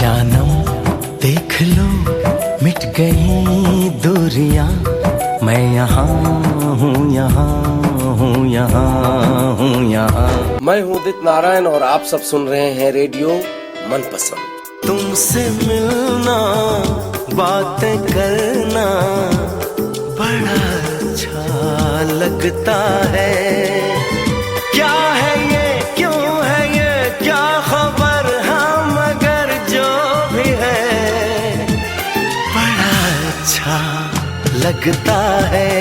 जानम देख लो मिट गई दूरियां, मैं यहाँ हूँ यहाँ हूँ यहाँ हूँ यहाँ। मैं हूँ उदित नारायण और आप सब सुन रहे हैं रेडियो मनपसंद। तुमसे मिलना बातें करना बड़ा अच्छा लगता है। क्या है ये क्यों है ये क्या खबर, हाँ मगर जो भी है बड़ा अच्छा लगता है।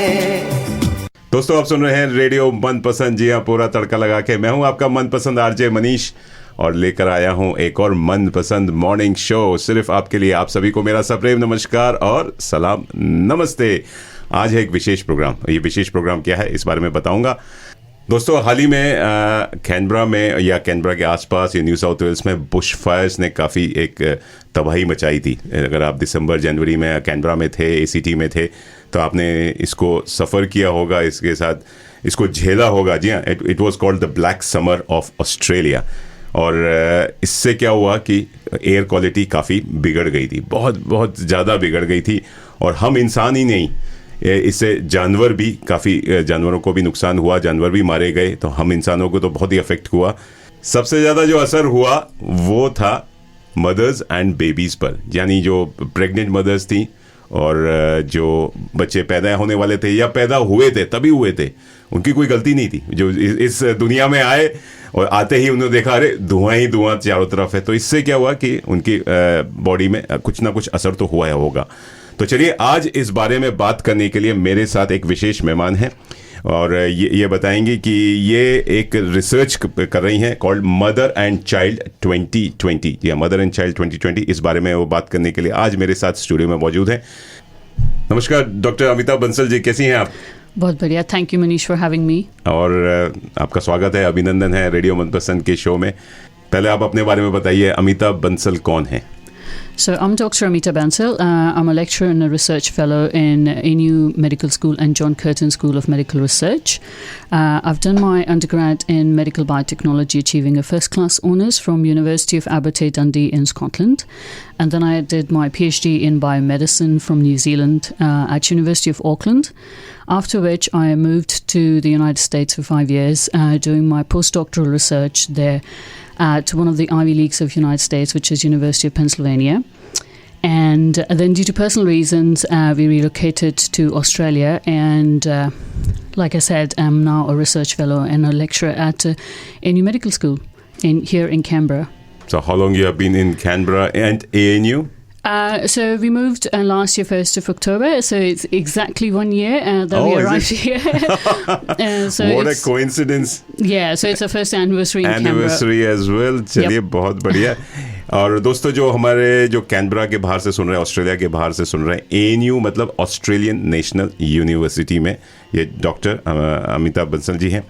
दोस्तों आप सुन रहे हैं रेडियो मनपसंद, जी हाँ, पूरा तड़का लगा के। मैं हूं आपका मनपसंद आरजे मनीष और लेकर आया हूं एक और मनपसंद मॉर्निंग शो सिर्फ आपके लिए। आप सभी को मेरा सप्रेम नमस्कार और सलाम नमस्ते। आज है एक विशेष प्रोग्राम। ये विशेष प्रोग्राम क्या है इस बारे में बताऊंगा। दोस्तों हाल ही में कैनबरा में या कैनबरा के आसपास या न्यू साउथ वेल्स में बुश फायर्स ने काफ़ी एक तबाही मचाई थी। अगर आप दिसंबर जनवरी में कैनबरा में थे, एसीटी में थे, तो आपने इसको सफ़र किया होगा, इसके साथ इसको झेला होगा। जी हाँ, it was called the black summer of Australia. और इससे क्या हुआ कि एयर क्वालिटी काफ़ी बिगड़ गई थी, बहुत ज़्यादा बिगड़ गई थी। और हम इंसान ही नहीं, इससे जानवर भी, काफ़ी जानवरों को भी नुकसान हुआ, जानवर भी मारे गए। तो हम इंसानों को तो बहुत ही अफेक्ट हुआ। सबसे ज़्यादा जो असर हुआ वो था मदर्स एंड बेबीज़ पर, यानी जो प्रेग्नेंट मदर्स थी और जो बच्चे पैदा होने वाले थे या पैदा हुए थे, तभी हुए थे, उनकी कोई गलती नहीं थी। जो इस दुनिया में आए और आते ही उन्होंने देखा अरे धुआं ही धुआं चारों तरफ है। तो इससे क्या हुआ कि उनकी बॉडी में कुछ ना कुछ असर तो हुआ होगा। तो चलिए आज इस बारे में बात करने के लिए मेरे साथ एक विशेष मेहमान हैं और ये बताएंगे कि ये एक रिसर्च कर रही हैं कॉल्ड मदर एंड चाइल्ड 2020 या मदर एंड चाइल्ड 2020। इस बारे में वो बात करने के लिए आज मेरे साथ स्टूडियो में मौजूद हैं। नमस्कार डॉक्टर अमिता बंसल जी, कैसी हैं आप? बहुत बढ़िया, thank you Manish for having me. और आपका स्वागत है, अभिनंदन है रेडियो मनपसंद के शो में। पहले आप अपने बारे में बताइए, अमिता बंसल कौन है? So I'm Dr. Amita Bansal. I'm a lecturer and a research fellow in ANU Medical School and John Curtin School of Medical Research. I've done my undergrad in medical biotechnology, achieving a first-class honours from University of Abertay Dundee in Scotland. And then I did my PhD in biomedicine from New Zealand at University of Auckland, after which I moved to the United States for 5 years, doing my postdoctoral research there at one of the Ivy Leagues of United States, which is University of Pennsylvania. And then due to personal reasons, we relocated to Australia. And like I said, I'm now a research fellow and a lecturer at ANU Medical School here in Canberra. So how long you have been in Canberra and ANU? So we moved last year 1st of October, so it's exactly 1 year that we arrived here. So what a coincidence. Yeah, so it's our first anniversary in Anniversary Canberra. as well. चलिए Yep. बहुत बढ़िया। और दोस्तों जो हमारे जो Canberra के बाहर से सुन रहे हैं, ऑस्ट्रेलिया के बाहर से सुन रहे हैं, ANU मतलब ऑस्ट्रेलियन नेशनल यूनिवर्सिटी में ये डॉक्टर अमिता बंसल जी हैं।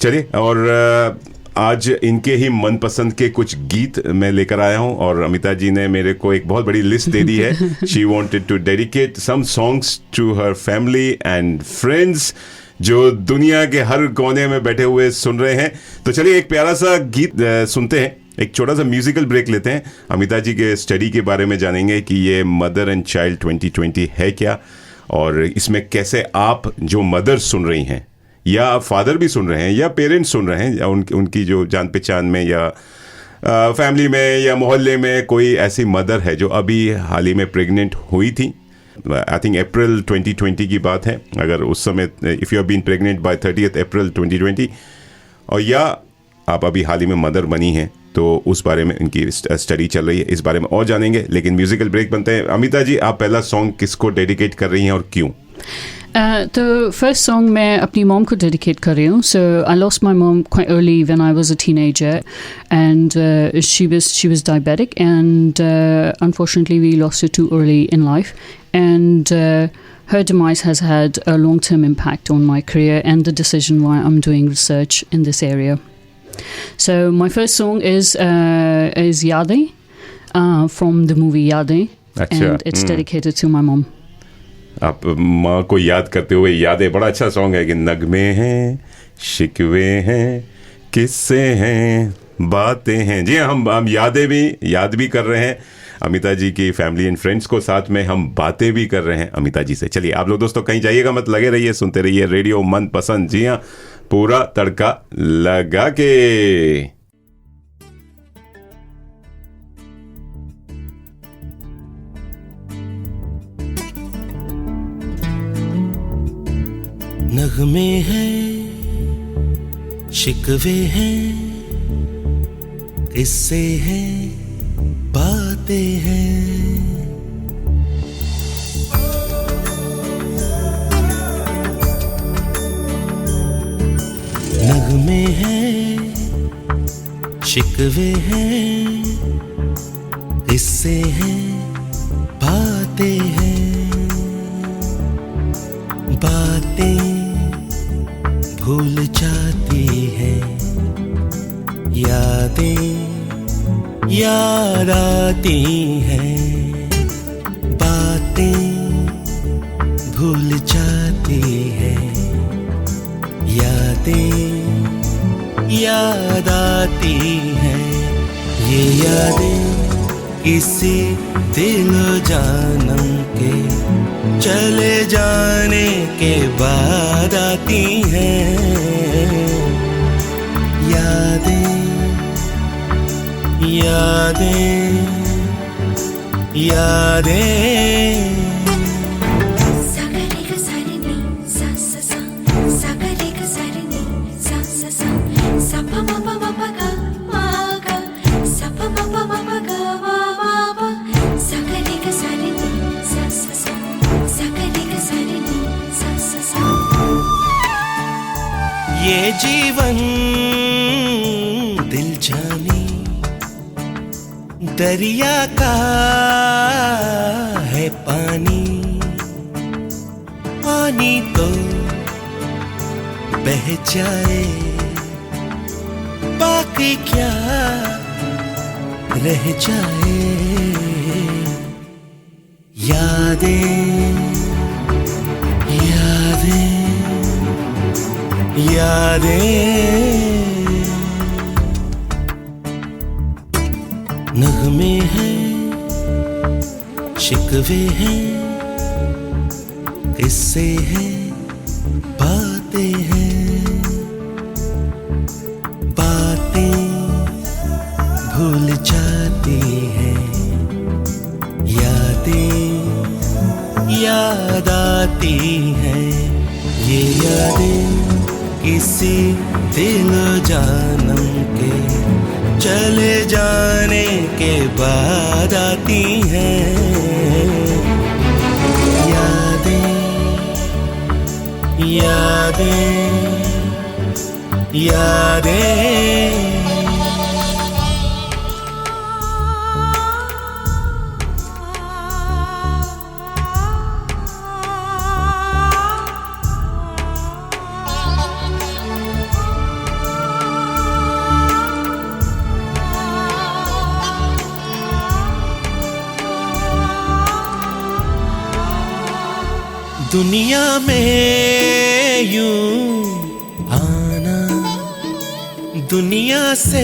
चलिए, और आज इनके ही मनपसंद के कुछ गीत मैं लेकर आया हूं और अमिता जी ने मेरे को एक बहुत बड़ी लिस्ट दे दी है। She wanted to dedicate some songs to her family and friends जो दुनिया के हर कोने में बैठे हुए सुन रहे हैं। तो चलिए एक प्यारा सा गीत सुनते हैं, एक छोटा सा म्यूजिकल ब्रेक लेते हैं। अमिता जी के स्टडी के बारे में जानेंगे कि ये मदर एंड चाइल्ड 2020 है क्या, और इसमें कैसे आप जो मदर सुन रही हैं या फादर भी सुन रहे हैं या पेरेंट्स सुन रहे हैं या उनकी जो जान पहचान में या फैमिली में या मोहल्ले में कोई ऐसी मदर है जो अभी हाल ही में प्रेग्नेंट हुई थी। आई थिंक अप्रैल 2020 की बात है। अगर उस समय if you have been pregnant by 30th April 2020 और या आप अभी हाल ही में मदर बनी हैं, तो उस बारे में इनकी स्टडी चल रही है, इस बारे में और जानेंगे। लेकिन म्यूजिकल ब्रेक बनते हैं। अमिता जी, आप पहला सॉन्ग किसको डेडिकेट कर रही हैं और क्यों? तो फर्स्ट सॉन्ग मैं अपनी मॉम को डेडिकेट कर रही हूँ. So I lost my mom quite early when I was a teenager and she was diabetic and unfortunately we lost her too early in life, and her demise has had a long-term impact on my career and the decision why I'm doing research in this area. So my first song is Yadein from the movie Yadein, and it's dedicated to my mom. आप माँ को याद करते हुए यादें, बड़ा अच्छा song है कि नगमे हैं, शिकवे हैं, किस्से हैं, बातें हैं। जी हाँ, हम याद भी कर रहे हैं अमिता जी की फैमिली एंड फ्रेंड्स को, साथ में हम बातें भी कर रहे हैं अमिता जी से। चलिए आप लोग दोस्तों कहीं जाइएगा मत, लगे रहिए, सुनते रहिए रेडियो मनपसंद। जी हाँ, पूरा तड़का लगा के। नगमे हैं, शिकवे हैं, किस्से हैं, बातें हैं। नगमे हैं, शिकवे हैं, किस्से हैं, बातें हैं। बातें भूल जाती हैं, यादें याद आती हैं। बातें भूल जाती हैं, यादें याद आती हैं। ये यादें किसी दिलो जानम के चले जाने के बाद आती हैं। यादें यादें यादें। ये जीवन दिल जानी दरिया का है पानी। पानी तो बह जाए, बाकी क्या रह जाए। यादें यादें यादें। नगमे हैं, शिकवे हैं, किस्से हैं, बातें हैं। बातें भूल जाती हैं, यादें याद आती हैं। ये यादें किसी दिल जानम के चले जाने के बाद आती हैं। यादें यादें यादें। दुनिया में यूं आना, दुनिया से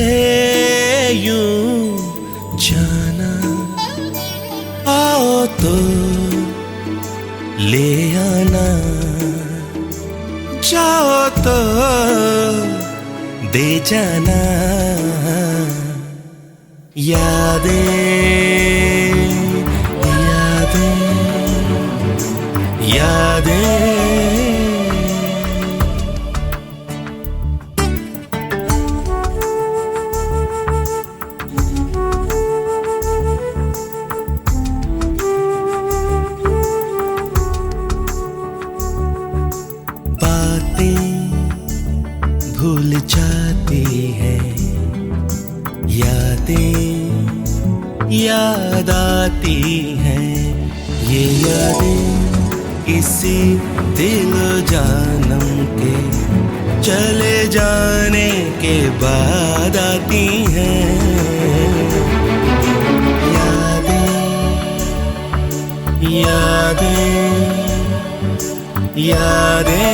यूं जाना। आओ तो ले आना, जाओ तो दे जाना। यादें यादें। बातें भूल जाती हैं, यादें याद आती हैं। ये यादें किसी दिल जानम के चले जाने के बाद आती हैं। यादें यादें यादें।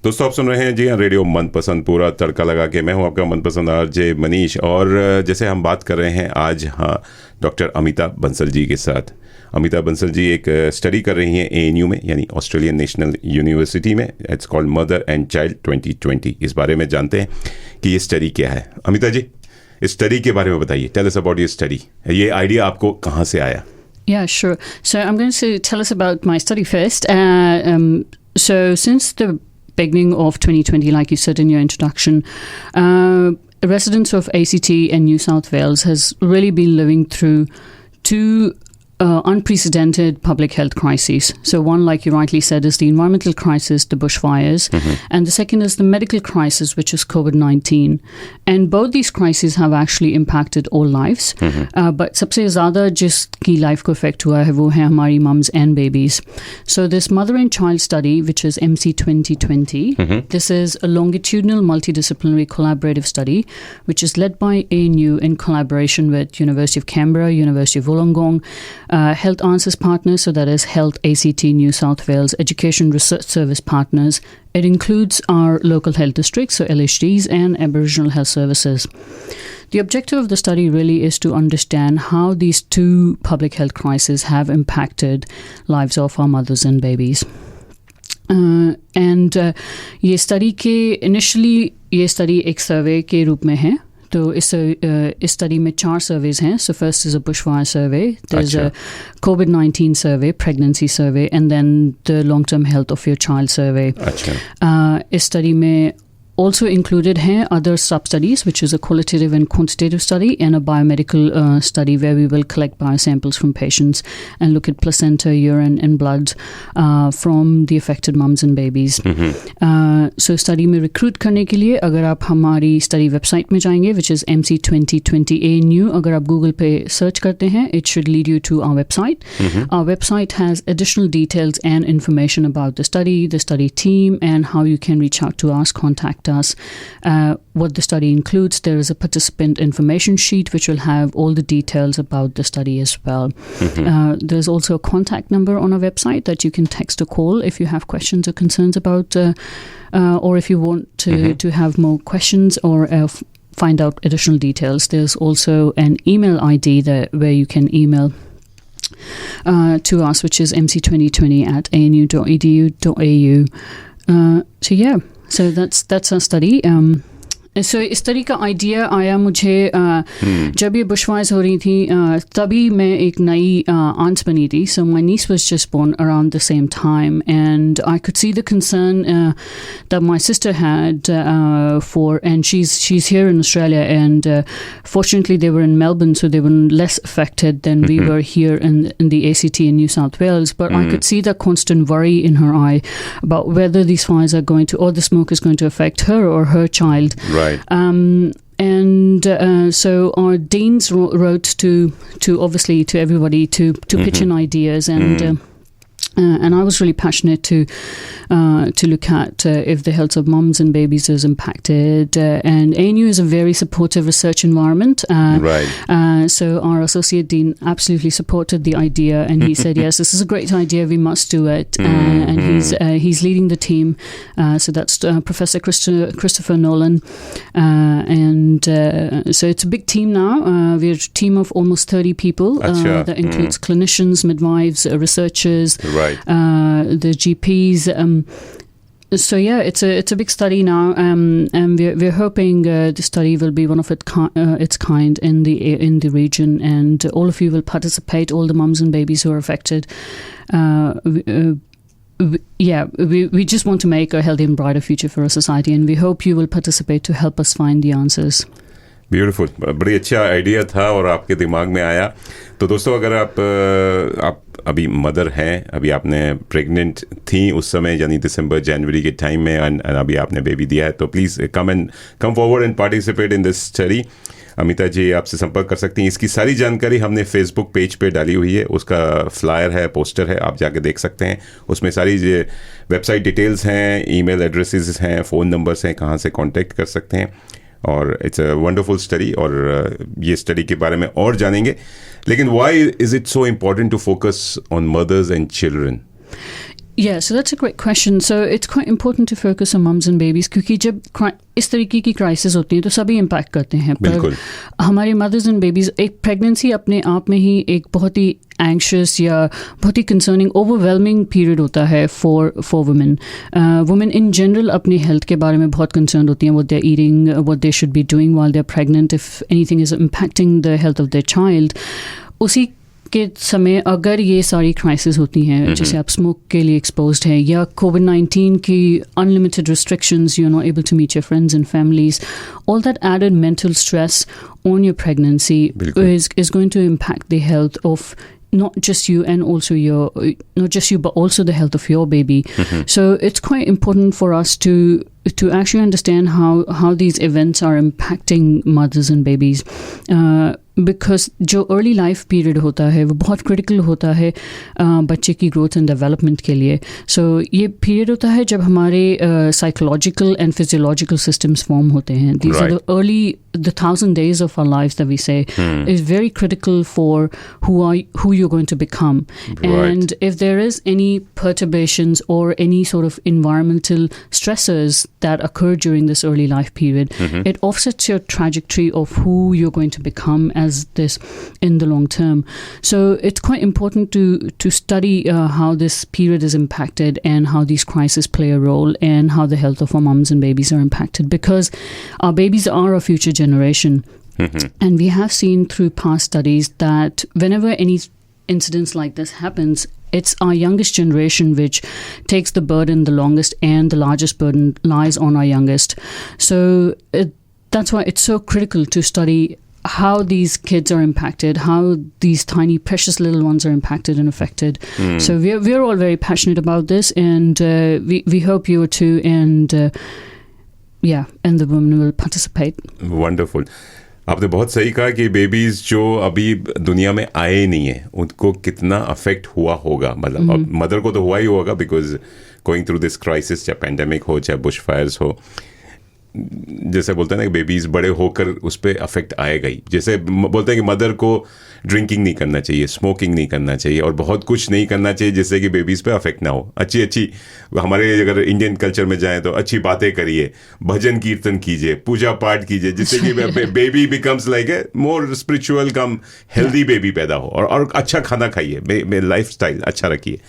दोस्तों आप सुन रहे हैं जी हाँ रेडियो मनपसंद पूरा तड़का लगा के। मैं हूं आपका मनपसंद आरजे मनीष, और जैसे हम बात कर रहे हैं आज हाँ डॉक्टर अमिता बंसल जी के साथ। अमिता बंसल जी एक स्टडी कर रही हैं ANU में, यानी ऑस्ट्रेलियन नेशनल यूनिवर्सिटी में। It's called mother and child 2020। इस बारे में जानते हैं कि ये स्टडी क्या है। अमिता जी, इस स्टडी के बारे में बताइए। Tell us about your study. ये आइडिया आपको कहाँ से आया? Yeah, sure. So I'm going to tell us about my study first. So since the beginning of 2020, like you said in your introduction, residents of ACT and New South Wales has really been living through two unprecedented public health crises. So one, like you rightly said, is the environmental crisis, the bushfires, and the second is the medical crisis, which is COVID-19. And both these crises have actually impacted all lives. But सबसे ज़्यादा जिसकी life को affect हुआ है वो है हमारी mums and babies. So this mother and child study, which is MC 2020, this is a longitudinal multidisciplinary collaborative study, which is led by ANU in collaboration with University of Canberra, University of Wollongong, Health Answers partners, so that is Health ACT New South Wales, Education Research Service partners. It includes our local health districts, so LHDs, and Aboriginal Health Services. The objective of the study really is to understand how these two public health crises have impacted lives of our mothers and babies. ये study के initially ये study एक सर्वे के रूप में है। तो इस स्टडी में 4 सर्वेज हैं. So first is a bushfire survey, there is a COVID-19 survey, pregnancy survey, and then the long term health of your child survey. इस स्टडी में also included here other sub-studies, which is a qualitative and quantitative study, and a biomedical study where we will collect biosamples from patients and look at placenta, urine and blood from the affected mums and babies. So study में recruit करने के लिए अगर आप हमारी study website में जाएंगे, which is MC 2020 ANU, अगर आप Google पे search करते हैं, it should lead you to our website. Our website has additional details and information about the study team, and how you can reach out to us, contact us, what the study includes. There is a participant information sheet which will have all the details about the study as well. There's also a contact number on our website that you can text or call if you have questions or concerns about, or if you want to have more questions or find out additional details. There's also an email ID where you can email to us, which is mc2020@anu.edu.au. So yeah. So that's our study. So इस तरह का idea आया मुझे जब ये बुशफायर्स हो रही थी, तभी मैं एक नई aunt बनी थी. So my niece was just born around the same time, and I could see the concern that my sister had and she's here in Australia, and fortunately they were in Melbourne, so they were less affected than we were here in the ACT in New South Wales. But I could see that constant worry in her eye about whether these fires are going to, or the smoke is going to affect her or her child. Right. So our deans wrote to obviously to everybody to pitch in ideas, and I was really passionate to look at if the health of mums and babies is impacted. And ANU is a very supportive research environment. So our associate dean absolutely supported the idea, and he said, "Yes, this is a great idea. We must do it." And he's leading the team. So that's Professor Christopher Nolan, and so it's a big team now. We're a team of almost 30 people. That includes clinicians, midwives, researchers. The GPs. So yeah, it's a big study now, and we're hoping the study will be one of its kind in the region, and all of you will participate. All the mums and babies who are affected. We just want to make a healthy and brighter future for our society, and we hope you will participate to help us find the answers. Beautiful, बड़ी अच्छा idea था और आपके दिमाग में आया. तो दोस्तों, अगर आप अभी मदर हैं, अभी आपने प्रेग्नेंट थी उस समय, यानी दिसंबर जनवरी के टाइम में, और अभी आपने बेबी दिया है, तो please come forward and participate in this study. Amita ji आपसे संपर्क कर सकती हैं. इसकी सारी जानकारी हमने फेसबुक पेज पे डाली हुई है. उसका फ्लायर है, पोस्टर है, आप जाके देख सकते हैं. उसमें सारी वेबसाइट डिटेल्स हैं, ईमेल एड्रेसेस हैं, फ़ोन नंबर्स हैं, कहाँ से कांटेक्ट कर सकते हैं. और इट्स अ वंडरफुल स्टडी, और ये स्टडी के बारे में और जानेंगे. लेकिन why is it so important to focus on mothers and children? Yeah, so that's a great question. So it's quite important to focus on mums and babies क्योंकि जब इस तरीके की क्राइसिस होती है तो सभी इम्पैक्ट करते हैं. बिल्कुल. पर हमारे मदर्स एंड बेबीज, एक प्रेगनेंसी अपने आप में ही एक बहुत ही एंग्शियस या बहुत ही कंसर्निंग ओवरवेलमिंग पीरियड होता है for women. Women in general अपनी हेल्थ के बारे में बहुत कंसर्न होती हैं. What they are eating, what they should be doing while they are pregnant, if anything is impacting the health of their child. उसी के समय अगर ये सारी क्राइसिस होती हैं, जैसे आप स्मोक के लिए एक्सपोज्ड हैं या कोविड-19 की unlimited restrictions, you are not able to meet your friends and families, all that added mental stress on your pregnancy is going to impact the health of not just you and also not just you but also the health of your baby. So it's quite important for us to actually understand how these events are impacting mothers and babies, because जो early life period होता है वो बहुत critical होता है बच्चे की growth and development के लिए. सो ये पीरियड होता है जब हमारे psychological and physiological systems form होते हैं. These are the early the 1,000 days of our lives that we say is very critical for who you're going to become. And if there is any perturbations or any sort of environmental stressors that occur during this early life period, it offsets your trajectory of who you're going to become as this in the long term. So it's quite important to study how this period is impacted and how these crises play a role and how the health of our mums and babies are impacted, because our babies are our future generation. And we have seen through past studies that whenever any incidents like this happens, it's our youngest generation which takes the burden the longest, and the largest burden lies on our youngest. So that's why it's so critical to study how these kids are impacted, how these tiny precious little ones are impacted and affected. So we're all very passionate about this, and we hope you are too, and and the women will participate. Wonderful. आपने बहुत सही कहा कि babies जो अभी दुनिया में आए नहीं है उनको कितना अफेक्ट हुआ होगा. मतलब मदर को तो हुआ ही होगा, because going through this crisis, चाहे पेंडेमिक हो चाहे बुश फायर्स हो, जैसे बोलते हैं ना कि बेबीज बड़े होकर उस पर अफेक्ट आएगा ही. जैसे बोलते हैं कि मदर को ड्रिंकिंग नहीं करना चाहिए, स्मोकिंग नहीं करना चाहिए और बहुत कुछ नहीं करना चाहिए जिससे कि बेबीज पे अफेक्ट ना हो. अच्छी हमारे अगर इंडियन कल्चर में जाएं तो अच्छी बातें करिए, भजन कीर्तन कीजिए, पूजा पाठ कीजिए, जिससे कि baby becomes like a more spiritual come healthy baby पैदा हो. और अच्छा खाना खाइए, लाइफ स्टाइल अच्छा रखिए.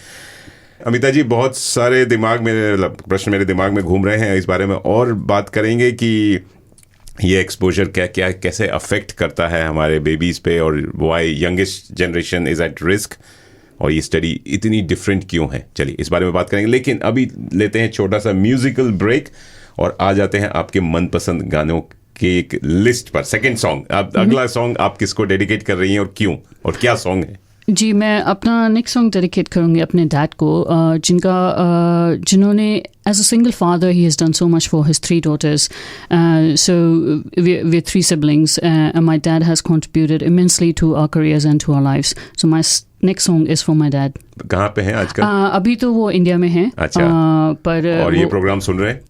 अमिता जी, बहुत सारे प्रश्न मेरे दिमाग में घूम रहे हैं. इस बारे में और बात करेंगे कि ये एक्सपोजर क्या कैसे अफेक्ट करता है हमारे बेबीज़ पे, और why youngest generation is at risk, और ये स्टडी इतनी डिफरेंट क्यों है. चलिए इस बारे में बात करेंगे, लेकिन अभी लेते हैं छोटा सा म्यूजिकल ब्रेक और आ जाते हैं आपके मनपसंद गानों के एक लिस्ट पर. सेकेंड सॉन्ग, अगला सॉन्ग आप किसको डेडिकेट कर रही हैं और क्यों, और क्या सॉन्ग है? जी, मैं अपना नेक्स्ट सॉन्ग डेडिकेट करूँगी अपने डैड को, जिन्होंने as a single father he has done so much for his 3 daughters. So we're 3 siblings, and my dad has contributed immensely to our careers and to our lives. So my next song is for my dad. कहाँ पे हैं आजकल? अभी तो वो India में हैं. अच्छा. पर और ये प्रोग्राम सुन रहे हैं?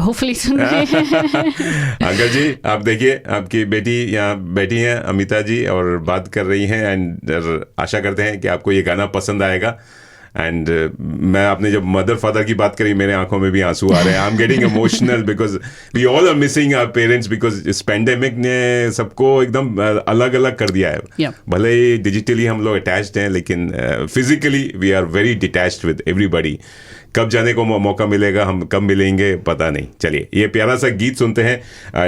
होपफुली सुन रहे हैं. अंकल जी, आप देखिए आपकी बेटी यहाँ बैठी हैं अमिता जी और बात कर रही हैं, एंड आशा करते हैं कि आपको ये गाना पसंद आएगा. एंड मैं आपने जब मदर फादर की बात करी, मेरे आंखों में भी आंसू आ रहे हैं. I am getting emotional because we all are missing our parents, because इस पेंडेमिक ने सबको एकदम अलग अलग कर दिया है. भले ही डिजिटली हम लोग अटैच्ड हैं, लेकिन physically we are very detached with everybody. कब जाने को मौका मिलेगा, हम कब मिलेंगे पता नहीं. चलिए ये प्यारा सा गीत सुनते हैं.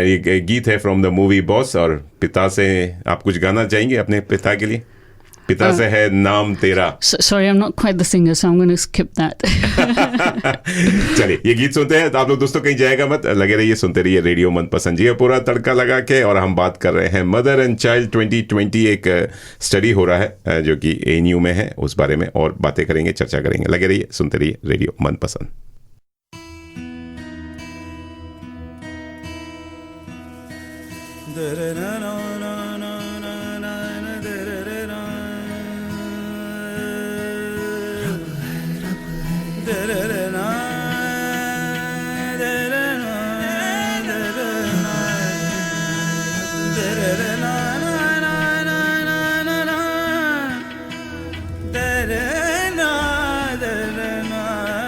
ये गीत है फ्रॉम द मूवी बॉस, और पिता से आप कुछ गाना चाहेंगे अपने पिता के लिए? पिता से है नाम तेरा. Sorry, I'm not quite the singer, so I'm going to skip that. चलिए ये गीत सुनते हैं. तो आप लोग दोस्तों कहीं जाएगा मत, लगे रहिए, सुनते रहिए रेडियो मनपसंद जी, पूरा तड़का लगा के. और हम बात कर रहे हैं मदर एंड चाइल्ड 2020. एक स्टडी हो रहा है जो कि ANU में है, उस बारे में और बातें करेंगे, चर्चा करेंगे. लगे रहिए, सुनते रहिए रेडियो मनपसंद. Da da da da da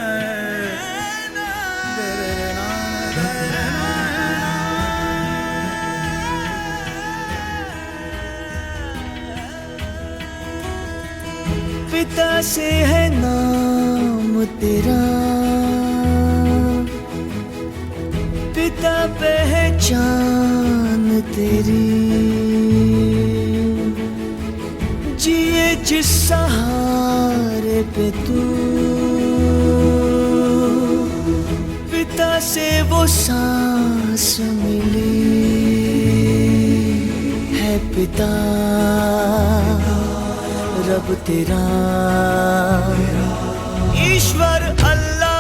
पिता से है नाम तेरा, पिता पहचान तेरी, जिए जिस सहारे पे तू, पिता से वो सांस मिली है पिता रब तेरा, ईश्वर अल्लाह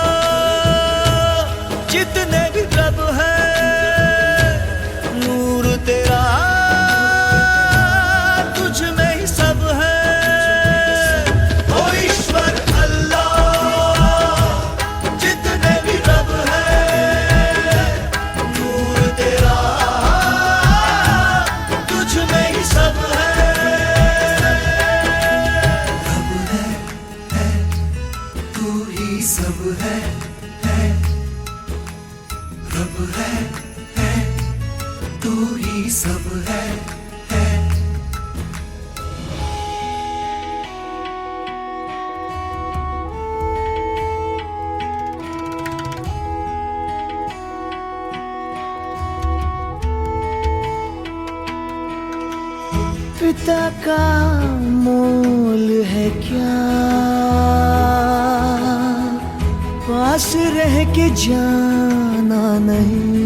जितने भी रब है, नूर तेरा तुझ में ही सब है। ओ ईश्वर अल्लाह जितने भी रब है, नूर तेरा तुझ में ही सब है। सब है, रब है, तू ही सब है। पिता का मोल है क्या, पास रह के जाना नहीं,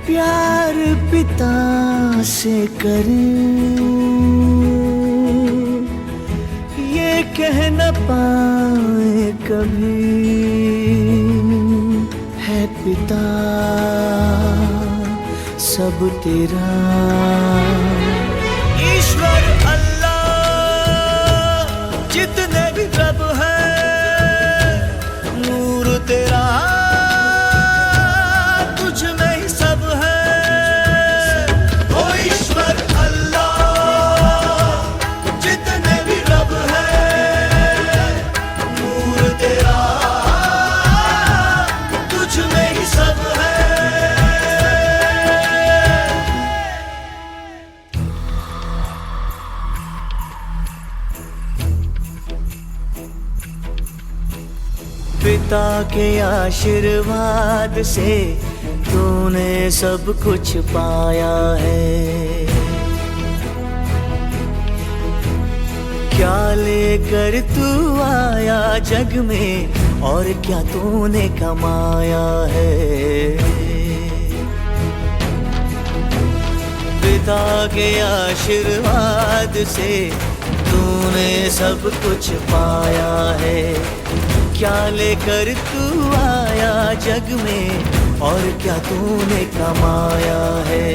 प्यार पिता से करें ये कह न पाए कभी, है पिता सब तेरा, ईश्वर अल्लाह जितने भी रब है, नूर तेरा तुझ में ही सब है। ओ ईश्वर अल्लाह जितने भी रब है, नूर तेरा तुझ में ही सब है। पिता के आशीर्वाद से तूने सब कुछ पाया है, क्या लेकर तू आया जग में और क्या तूने कमाया है। पिता के आशीर्वाद से तूने सब कुछ पाया है, क्या लेकर तू आया जग में और क्या तूने कमाया है।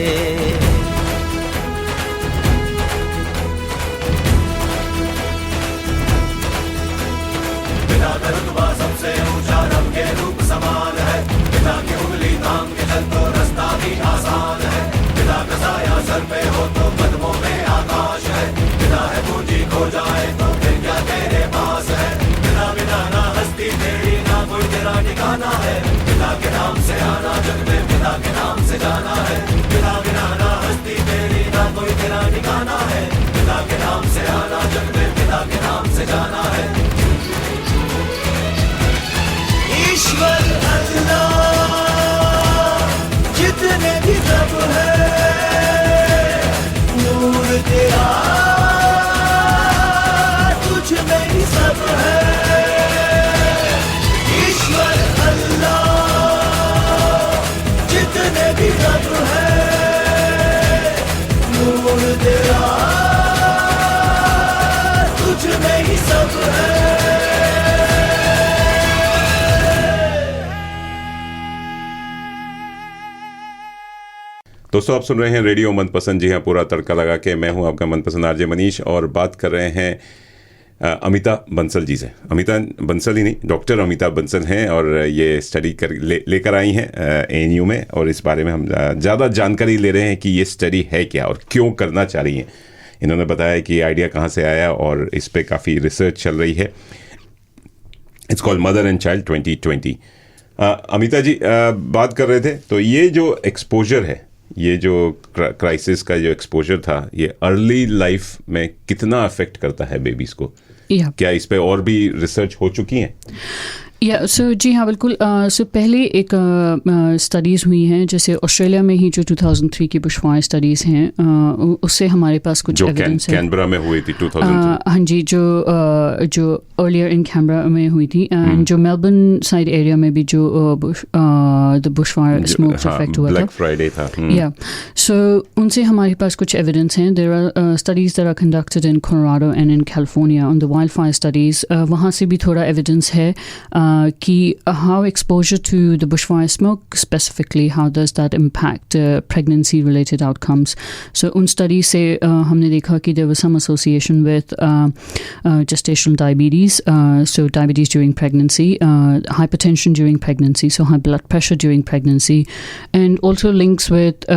पिता का रुतबा सबसे ऊंचा, रब के रूप समान है, पिता की उंगली थाम के चल तो रास्ता भी आसान है, पिता का साया सर पे हो तो कदमों में आकाश है, पिता है पूंजी खो जाए तो फिर क्या तेरे पास है, पिता बिना ना हस्ती तेरी ना कोई तेरा ठिकाना है, पिता के नाम से आना जग में, पिता के नाम से जाना है, पिता बिना ना हस्ती तेरी ना कोई तेरा ठिकाना है, पिता के नाम से आना जग में, पिता के नाम से जाना है। ईश्वर अल्लाह जितने भी रब है, नूर तेरा तुझ में ही सब है। ईश्वर अल्लाह जितने भी रब है, नूर तेरा तुझ में ही सब है। दोस्तों आप सुन रहे हैं रेडियो मनपसंद, जी हाँ, पूरा तड़का लगा के। मैं हूं आपका मनपसंद आरजे मनीष और बात कर रहे हैं अमिता बंसल जी से। अमिता बंसल ही नहीं, डॉक्टर अमिता बंसल हैं और ये स्टडी लेकर आई हैं ANU में, और इस बारे में हम ज़्यादा जानकारी ले रहे हैं कि ये स्टडी है क्या और क्यों करना चाह रही हैं। इन्होंने बताया कि आइडिया कहाँ से आया और इस पर काफ़ी रिसर्च चल रही है। It's called mother and child 2020। Amita ji बात कर रहे थे, तो ये जो एक्सपोजर है ये जो क्राइसिस का जो एक्सपोजर था, ये अर्ली लाइफ में कितना अफेक्ट करता है बेबीज को? क्या इस पे और भी रिसर्च हो चुकी है? जी हाँ, बिल्कुल। सो पहले एक स्टडीज़ हुई हैं, जैसे ऑस्ट्रेलिया में ही जो 2003 की बुशफायर स्टडीज़ हैं, उससे हमारे पास कुछ एविडेंस है। कैनबरा में हुई थी 2003। हाँ जी, जो अर्लियर इन कैनबरा में हुई थी, एंड जो मेलबर्न साइड एरिया में भी जो द बुशफायर स्मोक इफेक्ट हुआ था, ब्लैक फ्राइडे था। सो उनसे हमारे पास कुछ एविडेंस हैं। There are studies that are conducted in Colorado and in California on the wildfire studies. वहाँ से भी थोड़ा एविडेंस है कि how exposure to the bushfire smoke specifically, how does that impact pregnancy related outcomes. So उन study से हमने देखा कि there was some association with gestational diabetes, so diabetes during pregnancy, hypertension during pregnancy, so high blood pressure during pregnancy, and also links with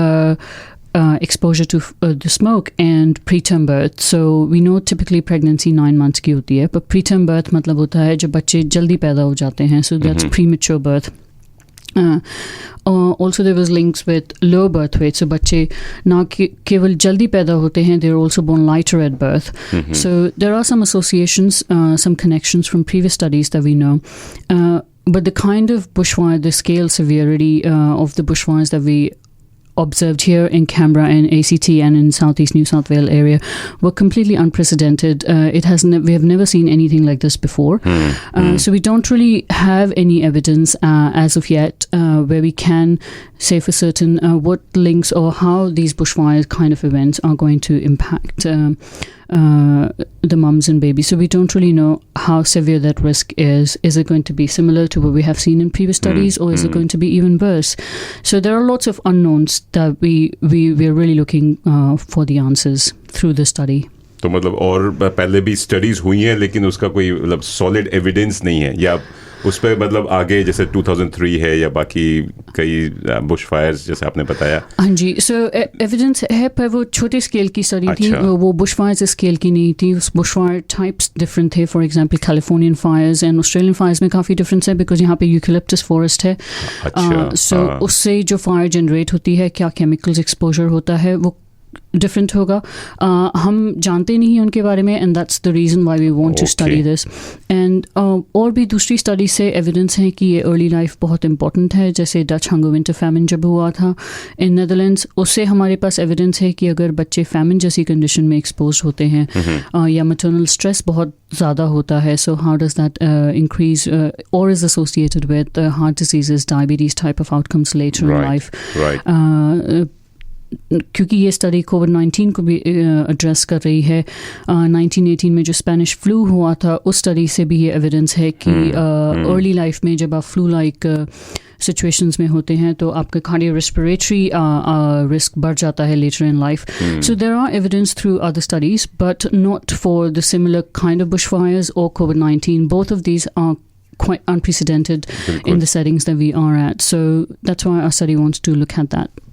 exposure to the smoke and preterm birth. So we know typically pregnancy 9 months की होती है, but preterm birth मतलब होता है जब बच्चे जल्दी पैदा हो जाते हैं, so that's premature birth. Also there was links with low birth weight, so बच्चे ना केवल जल्दी पैदा होते हैं, they're also born lighter at birth. So there are some associations, some connections from previous studies that we know. But the kind of bushfire, the scale severity of the bushfires that we observed here in Canberra and ACT and in southeast New South Wales area were completely unprecedented. We have never seen anything like this before. So we don't really have any evidence as of yet where we can say for certain what links or how these bushfire kind of events are going to impact the mums and babies. So we don't really know how severe that risk is. Is it going to be similar to what we have seen in previous studies, or is it going to be even worse? So there are lots of unknowns that we're really looking for the answers through the study. तो मतलब और पहले भी studies हुई हैं, लेकिन उसका कोई मतलब सॉलिड एविडेंस नहीं है, या उस पर मतलब आगे जैसे 2003 है या बाकी कई बुश फायर्स जैसे आपने बताया? हाँ जी, सो एविडेंस है, पर वो छोटे स्केल की स्टडी थी, वो बुश फायर्स स्केल की नहीं थी। बुश फायर टाइप्स डिफरेंट थे। For example Californian fires and Australian fires में काफ़ी डिफरेंस है, बिकॉज यहाँ पे यूकेलिप्टस फॉरेस्ट है। सो उससे जो फायर जनरेट होती है, क्या केमिकल्स एक्सपोजर होता है, वो डिफरेंट होगा। हम जानते नहीं उनके बारे में, and that's the reason why we want to study this. And और भी दूसरी स्टडी से एविडेंस है कि ये अर्ली लाइफ बहुत इंपॉर्टेंट है। जैसे डच हंगर विंटर फैमिन जब हुआ था इन नेदरलैंड्स, उससे हमारे पास एविडेंस है कि अगर बच्चे फैमिन जैसी कंडीशन में एक्सपोज होते हैं या मैटरनल स्ट्रेस बहुत ज़्यादा होता है, so how does that increase और is associated with heart diseases, diabetes type of outcomes later in life. क्योंकि ये स्टडी कोविड-19 को भी एड्रेस कर रही है। 1918 में जो स्पेनिश फ्लू हुआ था, उस स्टडी से भी ये एविडेंस है कि अर्ली लाइफ में जब आप फ्लू लाइक सिचुएशंस में होते हैं तो आपका कार्डियो रेस्पिरेटरी रिस्क बढ़ जाता है later in life. So there are evidence through other studies but not for the similar kind of bushfires or COVID-19. Both of these are quite unprecedented in the settings that we are at. So that's why our study wants to look at that.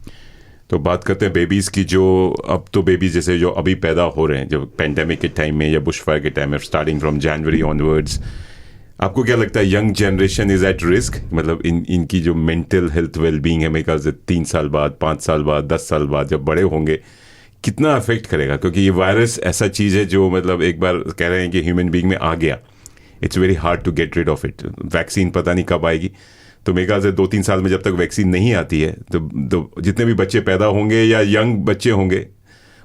तो बात करते हैं babies की. जो अब तो babies जैसे जो अभी पैदा हो रहे हैं जब पेंडेमिक के टाइम में या बुशफायर के टाइम में स्टार्टिंग फ्रॉम जनवरी ऑनवर्ड्स, आपको क्या लगता है young generation is at risk? मतलब इनकी जो मेंटल हेल्थ वेलबींग है मेरे ख्याल से 3 साल बाद, 5 साल बाद, 10 साल बाद जब बड़े होंगे कितना अफेक्ट करेगा? क्योंकि ये वायरस ऐसा चीज़ है जो मतलब एक बार कह रहे हैं कि ह्यूमन बीइंग में आ गया, it's very hard to get rid of it. Vaccine पता नहीं कब आएगी, तो मेरे ख्याल से 2-3 साल में जब तक वैक्सीन नहीं आती है तो जितने भी बच्चे पैदा होंगे या यंग बच्चे होंगे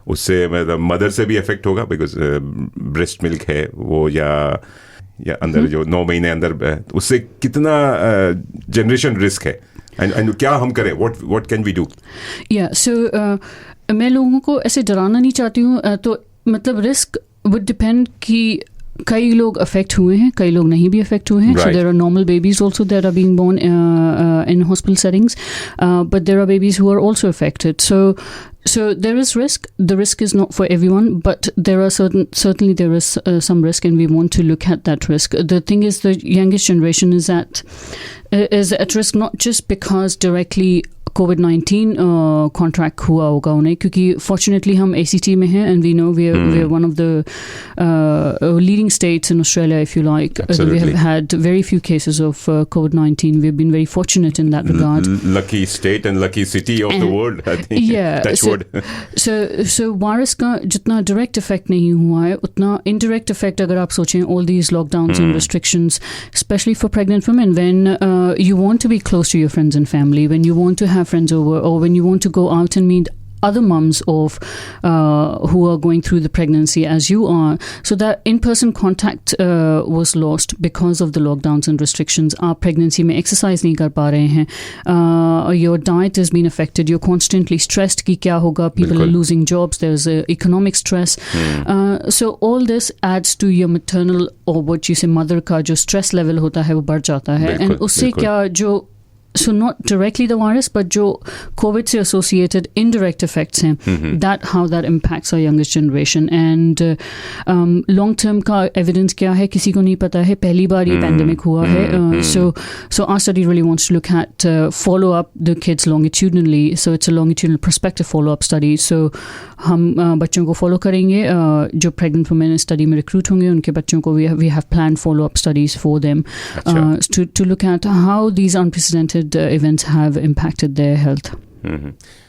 उससे मतलब मदर से भी इफेक्ट होगा, बिकॉज ब्रेस्ट मिल्क है वो या अंदर जो 9 महीने अंदर, उससे कितना जनरेशन रिस्क है एंड क्या हम करें, व्हाट कैन वी डू? सो मैं लोगों को ऐसे डराना नहीं चाहती हूँ, तो मतलब रिस्क वुड डिपेंड कि कई लोग अफेक्ट हुए हैं, कई लोग नहीं भी अफेक्ट हुए हैं. So there are normal babies also that are being born in hospital settings, but there are babies who are also affected. So there is risk. The risk is not for everyone, but there are certainly there is some risk, and we want to look at that risk. The thing is, the youngest generation is at risk not just because directly COVID-19 contract हुआ होगा उन्हें, क्योंकि fortunately हम ACT में हैं and we know we are one of the leading states in Australia, if you like. We have had very few cases of COVID-19. We've been very fortunate in that regard. Lucky state and lucky city of the world, I think. Yeah. Touch wood. So virus का जितना direct effect नहीं हुआ है, उतना indirect effect अगर आप सोचें, all these lockdowns and restrictions, especially for pregnant women, when you want to be close to your friends and family, when you want to have friends over, or when you want to go out and meet other mums of who are going through the pregnancy as you are, so that in-person contact was lost because of the lockdowns and restrictions. आप pregnancy में exercise नहीं कर पा रहे हैं, your diet has been affected, you're constantly stressed कि क्या होगा, people are losing jobs, there's economic stress. So all this adds to your maternal or what you say mother का जो stress level होता है वो बढ़ जाता है, and उससे क्या जो so not directly the virus, but जो COVID से associated indirect effects हैं, how that impacts our youngest generation. And long term का evidence क्या है किसी को नहीं पता है, पहली बार ये pandemic हुआ है. So our study really wants to look at follow up the kids longitudinally, so it's a longitudinal prospective follow up study. So हम बच्चों को follow करेंगे, जो pregnant women study में recruit होंगे उनके बच्चों को we have planned follow up studies for them to look at how these unprecedented events have impacted their health.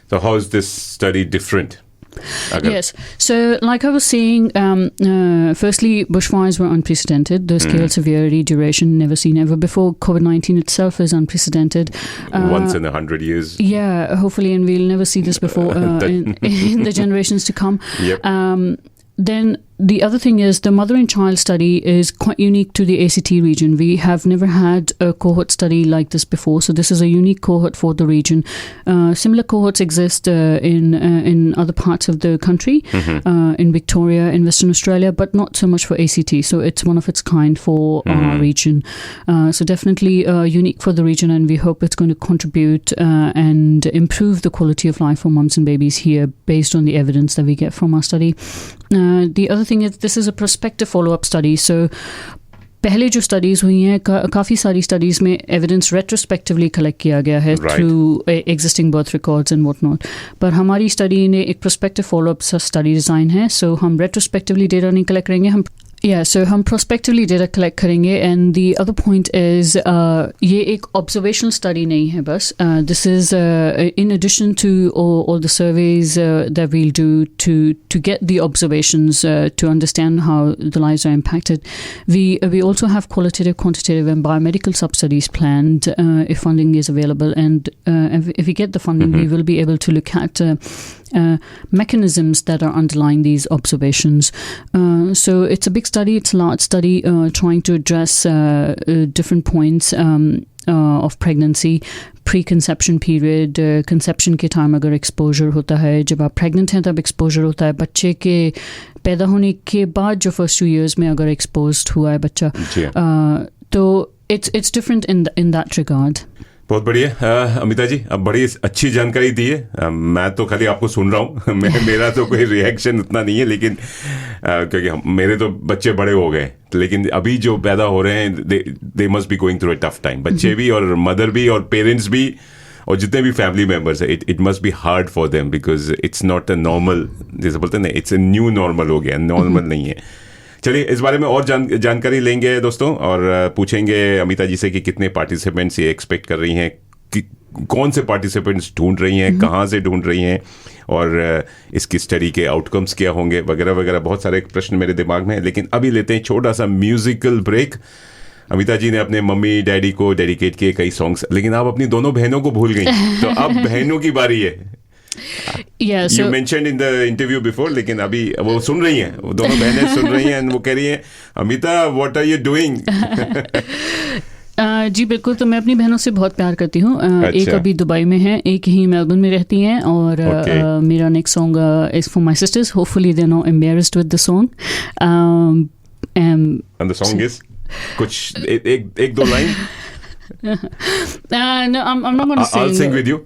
So how is this study different? Yes. So like I was saying, firstly, bushfires were unprecedented. The scale, severity, duration, never seen ever before. COVID-19 itself is unprecedented. Once in 100 years. Yeah, hopefully, and we'll never see this before in the generations to come. Yep. Then the other thing is the mother and child study is quite unique to the ACT region. We have never had a cohort study like this before, so this is a unique cohort for the region. Similar cohorts exist in other parts of the country, in Victoria, in Western Australia, but not so much for ACT. So it's one of its kind for our region. So definitely unique for the region, and we hope it's going to contribute and improve the quality of life for mums and babies here based on the evidence that we get from our study. The other thing is this is a prospective follow-up study. So पहले जो studies हुई हैं काफ़ी सारी studies में evidence retrospectively collect किया गया है through existing birth records and what not, पर हमारी स्टडी ने एक प्रोस्पेक्टिव फॉलोअप स्टडी डिज़ाइन है. सो हम रेट्रोस्पेक्टिवली डेटा नहीं कलेक्ट करेंगे, हम prospectively data collect करेंगे. And the other point is ये एक observational study नहीं है बस. This is in addition to all the surveys that we'll do to get the observations to understand how the lives are impacted. We also have qualitative, quantitative and biomedical sub-studies planned if funding is available. And if we get the funding, we will be able to look at mechanisms that are underlying these observations. So it's a big study, it's a large study trying to address different points of pregnancy, pre-conception period, conception के time अगर exposure होता है, जब आप pregnant हैं तब exposure होता है, बच्चे के पैदा होने के बाद जो first 2 years में अगर exposed हुआ है बच्चा, तो it's different in that regard. बहुत बढ़िया अमिता जी, अब बड़ी अच्छी जानकारी दी है. मैं तो खाली आपको सुन रहा हूँ मेरा तो कोई रिएक्शन उतना नहीं है, लेकिन क्योंकि मेरे तो बच्चे बड़े हो गए, लेकिन अभी जो पैदा हो रहे हैं they must be going through a tough time. बच्चे भी और मदर भी और पेरेंट्स भी और जितने भी फैमिली मेम्बर्स है, it must be hard for them because it's not a normal, जैसे बोलते हैं ना, इट्स अ न्यू नॉर्मल हो गया, नॉर्मल नहीं है. चलिए इस बारे में और जानकारी लेंगे दोस्तों, और पूछेंगे अमिता जी से कि कितने पार्टिसिपेंट्स ये एक्सपेक्ट कर रही हैं, कि कौन से पार्टिसिपेंट्स ढूंढ रही हैं, कहाँ से ढूंढ रही हैं, और इसकी स्टडी के आउटकम्स क्या होंगे वगैरह वगैरह. बहुत सारे प्रश्न मेरे दिमाग में है, लेकिन अभी लेते हैं छोटा सा म्यूजिकल ब्रेक. अमिता जी ने अपने मम्मी डैडी को डेडिकेट किए कई सॉन्ग्स, लेकिन आप अपनी दोनों बहनों को भूल गई, तो अब बहनों की बारी है. Yeah, so, you mentioned in the interview before, लेकिन अभी वो सुन रही हैं, वो दोनों बहनें सुन रही हैं, वो कह रही हैं Amita what are you doing? जी बिल्कुल, तो मैं अपनी बहनों से बहुत प्यार करती हूँ. एक अभी दुबई में है, एक ही मेलबर्न में रहती हैं, और मेरा next song is for my sisters. Hopefully they are not embarrassed with the song. And the song is कुछ एक दो line. No, I'm not going to I'll sing with you.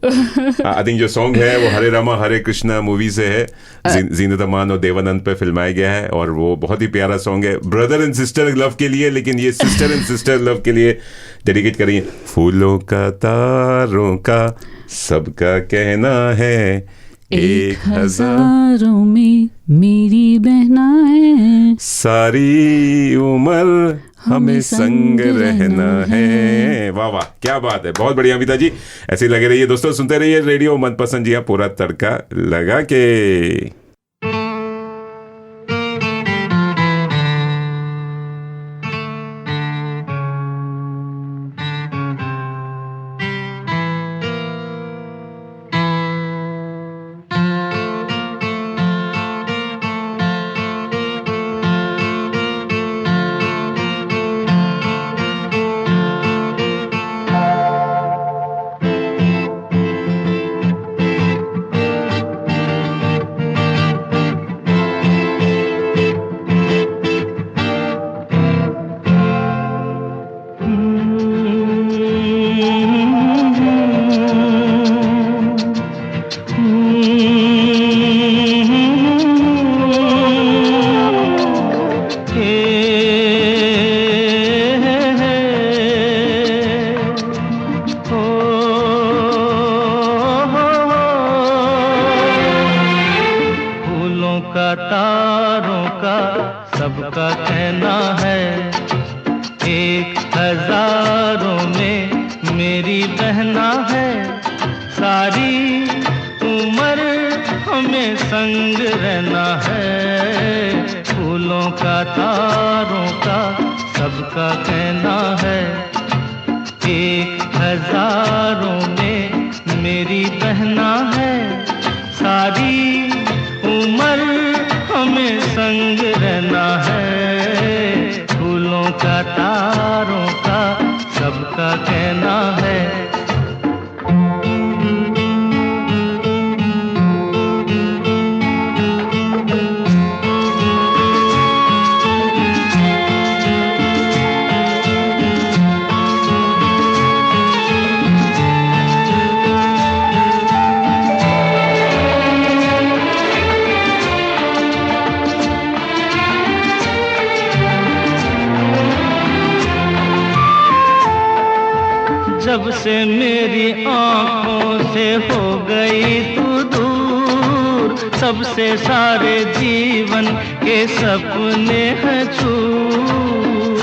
I think जो song है वो हरे रामा हरे Krishna movie से है, जीनत अमान और देवानंद पे फिल्माया गया है, और वो बहुत ही प्यारा सॉन्ग है ब्रदर एंड सिस्टर लव के लिए, लेकिन ये सिस्टर एंड सिस्टर लव के लिए डेडिकेट करिए। फूलों का तारों का सबका कहना है, 1000 में मेरी बहना है, सारी उम्र हमें संग रहना है। वाह वाह, क्या बात है, बहुत बढ़िया अमिता जी, ऐसे ही लगे रहिए दोस्तों, सुनते रहिए रेडियो मनपसंद जी, हाँ, पूरा तड़का लगा के। जब से मेरी आंखों से हो गई तू दूर, सबसे सारे जीवन के सपने हैं चूर।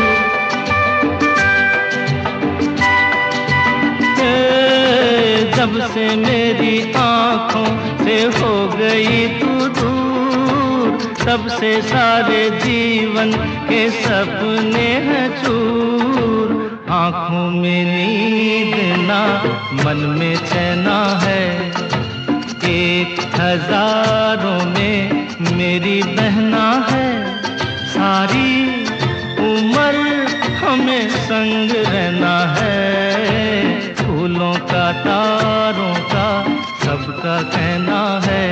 जब से मेरी आंखों से हो गई तू दूर, सबसे सारे जीवन के सपने हैं चूर। आँखों में नींद ना, मन में चैना है, 1000 में मेरी बहना है, सारी उम्र हमें संग रहना है। फूलों का तारों का सबका कहना है,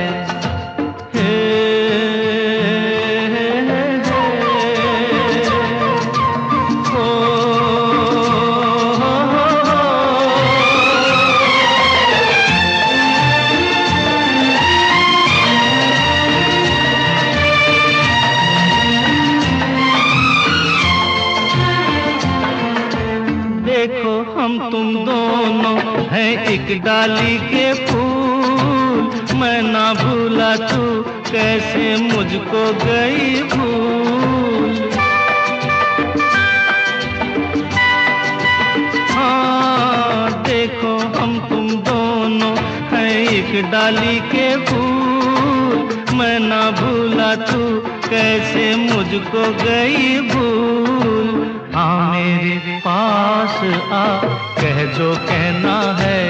तुम दोनों हैं एक डाली के फूल, मैं ना भूला तू कैसे मुझको गई भूल। हाँ देखो हम तुम दोनों हैं एक डाली के फूल, मैं ना भूला तू कैसे मुझको गई भूल। हाँ मेरे पास आ, कह जो कहना है,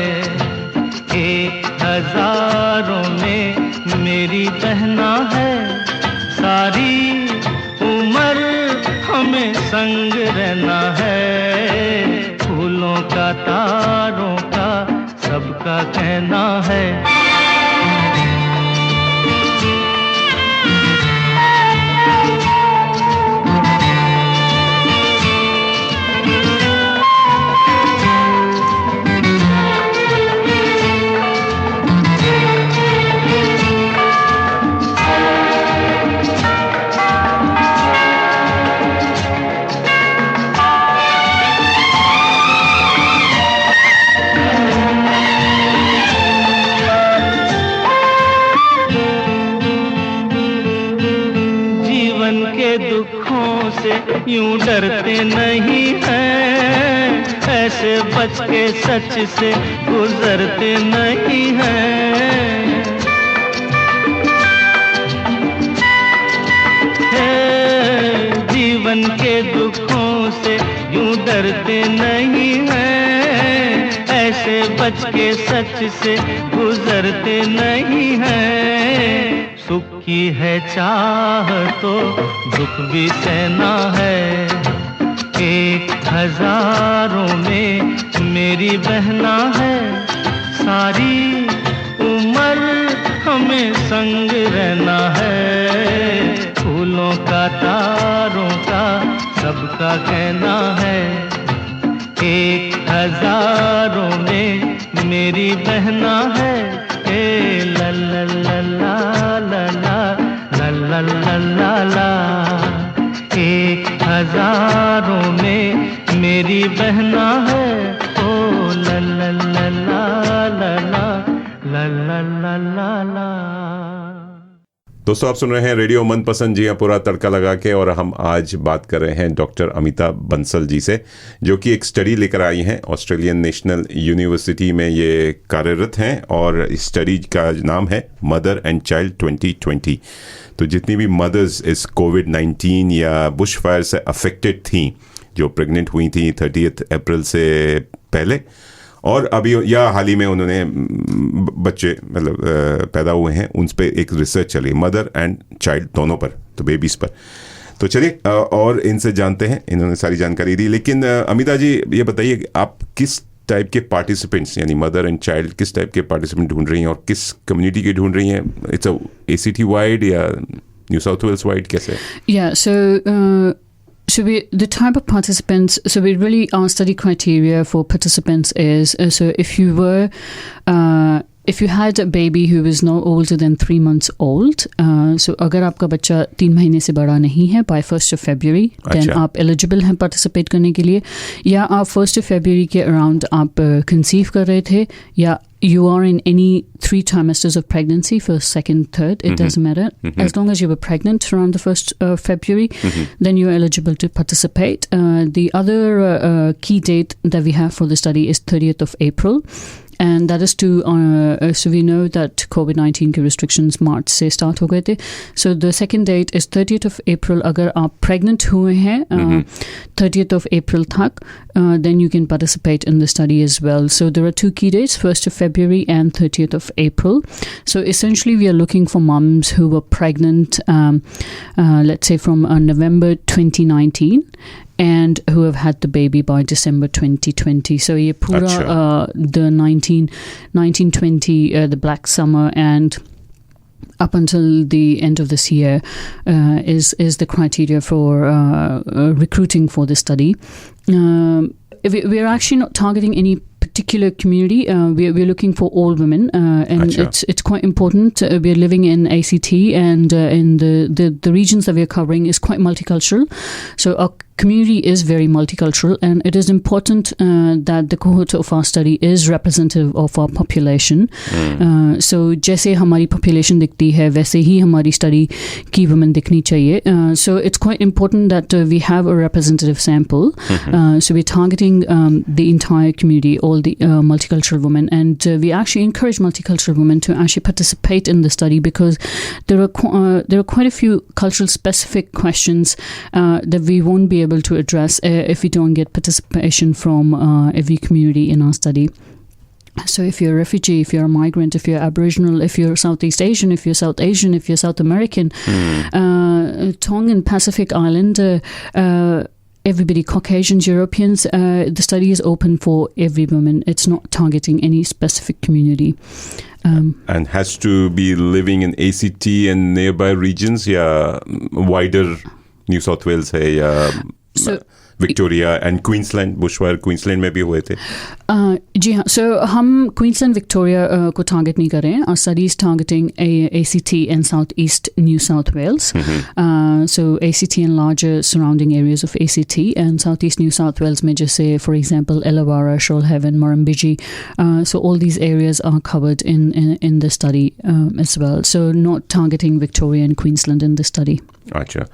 1000 में मेरी बहना है, सारी उम्र हमें संग रहना है। फूलों का तारों का सबका कहना है। दुखों से यूं डरते नहीं हैं, ऐसे बच के सच से गुजरते नहीं हैं। जीवन के दुखों से यूं डरते नहीं हैं, ऐसे बच के सच से गुजरते नहीं हैं। सुख की है चाह तो दुख भी सहना है, 1000 में मेरी बहना है, सारी उम्र हमें संग रहना है। फूलों का तारों का सबका कहना है, 1000 में मेरी बहना है। ए ला ला ला ला ला ला ला ला ला ला, 1000 में मेरी बहना है। ओ ला ला ला ला ला ला ला ला ला ला। दोस्तों आप सुन रहे हैं रेडियो मनपसंद जी, पूरा तड़का लगा के, और हम आज बात कर रहे हैं डॉक्टर अमिता बंसल जी से, जो कि एक स्टडी लेकर आई हैं। ऑस्ट्रेलियन नेशनल यूनिवर्सिटी में ये कार्यरत हैं और इस स्टडी का नाम है मदर एंड चाइल्ड 2020। तो जितनी भी मदर्स इस कोविड-19 या बुश फायर से अफेक्टेड थी, जो प्रेग्नेंट हुई थी 30 अप्रैल से पहले, और अभी या हाल ही में उन्होंने बच्चे मतलब पैदा हुए हैं, उन पर एक रिसर्च चली, मदर एंड चाइल्ड दोनों पर, तो बेबीज़ पर। तो चलिए और इनसे जानते हैं, इन्होंने सारी जानकारी दी। लेकिन अमिता जी ये बताइए, आप किस टाइप के पार्टिसिपेंट्स, यानी मदर एंड चाइल्ड, किस टाइप के पार्टिसिपेंट ढूंढ रही हैं और किस कम्युनिटी के ढूंढ रही हैं? इट्स अ ACT वाइड या न्यू साउथ वेल्स वाइड, कैसे? So the type of participants, so we really, our study criteria for participants is, so if you had a baby who is no older than 3 months old, so अगर आपका बच्चा 3 महीने से बड़ा नहीं है by 1st of February, then आप eligible हैं participate करने के लिए, या आप 1st of February के around आप conceive कर रहे थे, या you are in any 3 trimesters of pregnancy, first, second, third, it doesn't matter. As long as you were pregnant around the 1st of February, then you're eligible to participate. The other key date that we have for the study is 30th of April. And that is to, so we know that COVID-19 के restrictions March से start हो गए थे. So the second date is 30th of April. अगर आप pregnant हुए हैं 30th of April तक, then you can participate in the study as well. So there are 2 key dates, 1st of February and 30th of April. So essentially we are looking for mums who were pregnant, let's say from November 2019, and who have had the baby by December 2020. So ये पूरा the 1920 the Black Summer and up until the end of this year is the criteria for recruiting for the study. We are actually not targeting any particular community. We're looking for all women, and it's quite important. We're living in ACT, and in the regions that we're covering is quite multicultural. So our community is very multicultural, and it is important that the cohort of our study is representative of our population. So जैसे हमारी population दिखती है, वैसे ही हमारी study की women दिखनी चाहिए. So it's quite important that we have a representative sample. So we're targeting the entire community, all the multicultural women, and we actually encourage multicultural women to actually participate in the study, because there are quite a few cultural specific questions that we won't be able to address if we don't get participation from every community in our study. So if you're a refugee, if you're a migrant, if you're Aboriginal, if you're Southeast Asian, if you're South Asian, if you're South American, Tongan, Pacific Islander, everybody, Caucasians, Europeans, the study is open for every woman. It's not targeting any specific community. And has to be living in ACT and nearby regions, या wider new south Wales है, या Victoria and Queensland, bushfire Queensland में भी हुए थे? जी हाँ, सो हम Queensland Victoria को टारगेट नहीं कर रहे हैं. Our study is targeting ACT and south east new south Wales. So ACT and larger surrounding areas of ACT, and south east new south Wales में जैसे for example Illawarra, Shoalhaven, Murrumbidgee. So all these areas are covered in the study as well. So not targeting Victoria and Queensland in the study. अच्छा.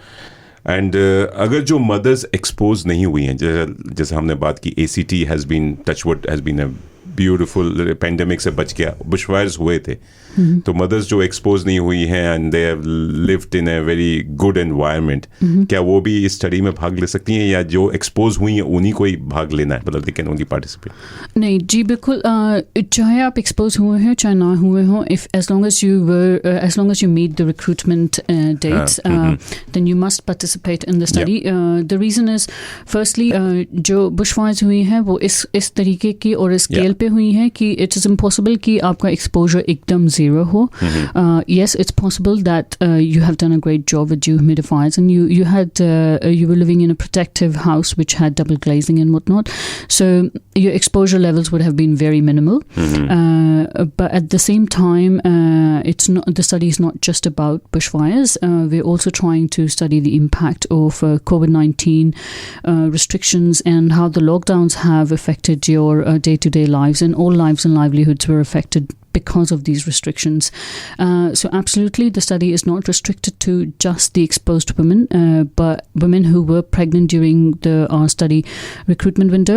And अगर जो mother's expose नहीं हुई हैं, जैसे हमने बात की ACT has been touchwood has been a beautiful, pandemic से बच गया, बुशफायर्स हुए थे, तो मदर्स जो एक्सपोज नहीं हुई हैं and they have lived in a very good environment, क्या वो भी इस स्टडी में भाग ले सकती हैं, या जो एक्सपोज हुई हैं उन्हीं को ही भाग लेना है, मतलब दे कैन ओनली पार्टिसिपेट? नहीं जी, बिल्कुल, चाहे आप एक्सपोज हुए हैं चाहे ना हुए हों, if as long as you meet the recruitment dates, then you must participate in the study. The reason is firstly जो बुशफायर्स हुई हैं वो इस तरीके की और इस स्केल पे हुई हैं कि इट इज़ इम्पॉसिबल कि आपका एक्सपोजर एकदम ज़ीरो हो. Yes, it's possible that you have done a great job with dehumidifiers, and you were living in a protective house which had double glazing and whatnot, so your exposure levels would have been very minimal. But at the same time, the study is not just about bushfires. We're also trying to study the impact of COVID-19 restrictions and how the lockdowns have affected your day-to-day lives, and all lives and livelihoods were affected because of these restrictions. So absolutely, the study is not restricted to just the exposed women, but women who were pregnant during our study recruitment window.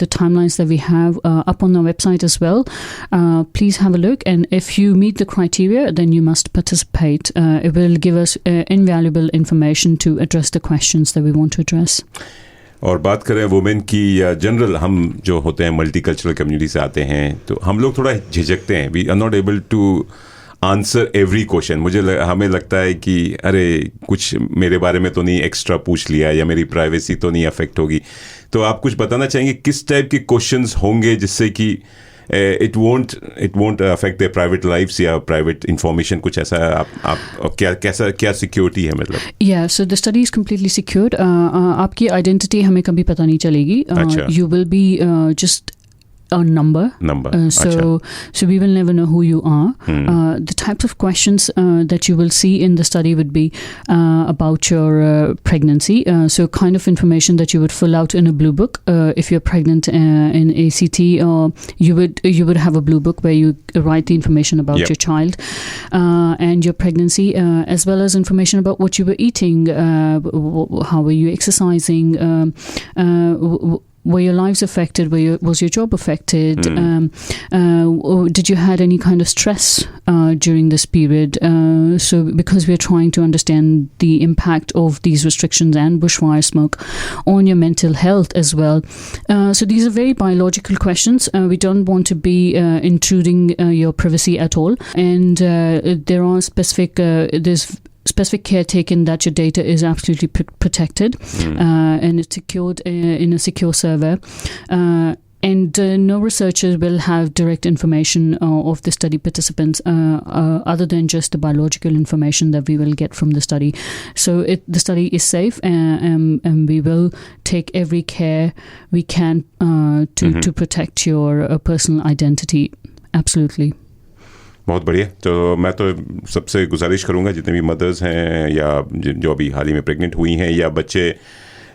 The timelines that we have up on our website as well. Please have a look, and if you meet the criteria, then you must participate. It will give us invaluable information to address the questions that we want to address. और बात करें women की या general, हम जो होते हैं multicultural community से आते हैं, तो हम लोग थोड़ा झिझकते हैं. We are not able to answer every question. हमें लगता है कि अरे कुछ मेरे बारे में तो नहीं एक्स्ट्रा पूछ लिया, या मेरी प्राइवेसी तो नहीं अफेक्ट होगी. तो आप कुछ बताना चाहेंगे किस टाइप के क्वेश्चंस होंगे जिससे कि it won't affect their private lives या private information, कुछ ऐसा आप क्या सिक्योरिटी है मतलब? Yeah, so the study is completely secured. आपकी identity हमें कभी पता नहीं चलेगी. You will be just a number. So we will never know who you are. The types of questions that you will see in the study would be about your pregnancy. So kind of information that you would fill out in a blue book. If you're pregnant in ACT, you would have a blue book where you write the information about your child and your pregnancy, as well as information about what you were eating, how were you exercising, were your lives affected? Was your job affected? Did you had any kind of stress during this period? So because we're trying to understand the impact of these restrictions and bushfire smoke on your mental health as well. So these are very biological questions. We don't want to be intruding your privacy at all. And there are there's specific care taken that your data is absolutely protected and it's secured in a secure server. And no researchers will have direct information of the study participants other than just the biological information that we will get from the study. So the study is safe, and we will take every care we can to protect your personal identity. Absolutely. बहुत बढ़िया. तो मैं तो सबसे गुजारिश करूँगा जितने भी मदर्स हैं या जो अभी हाल ही में प्रेग्नेंट हुई हैं या बच्चे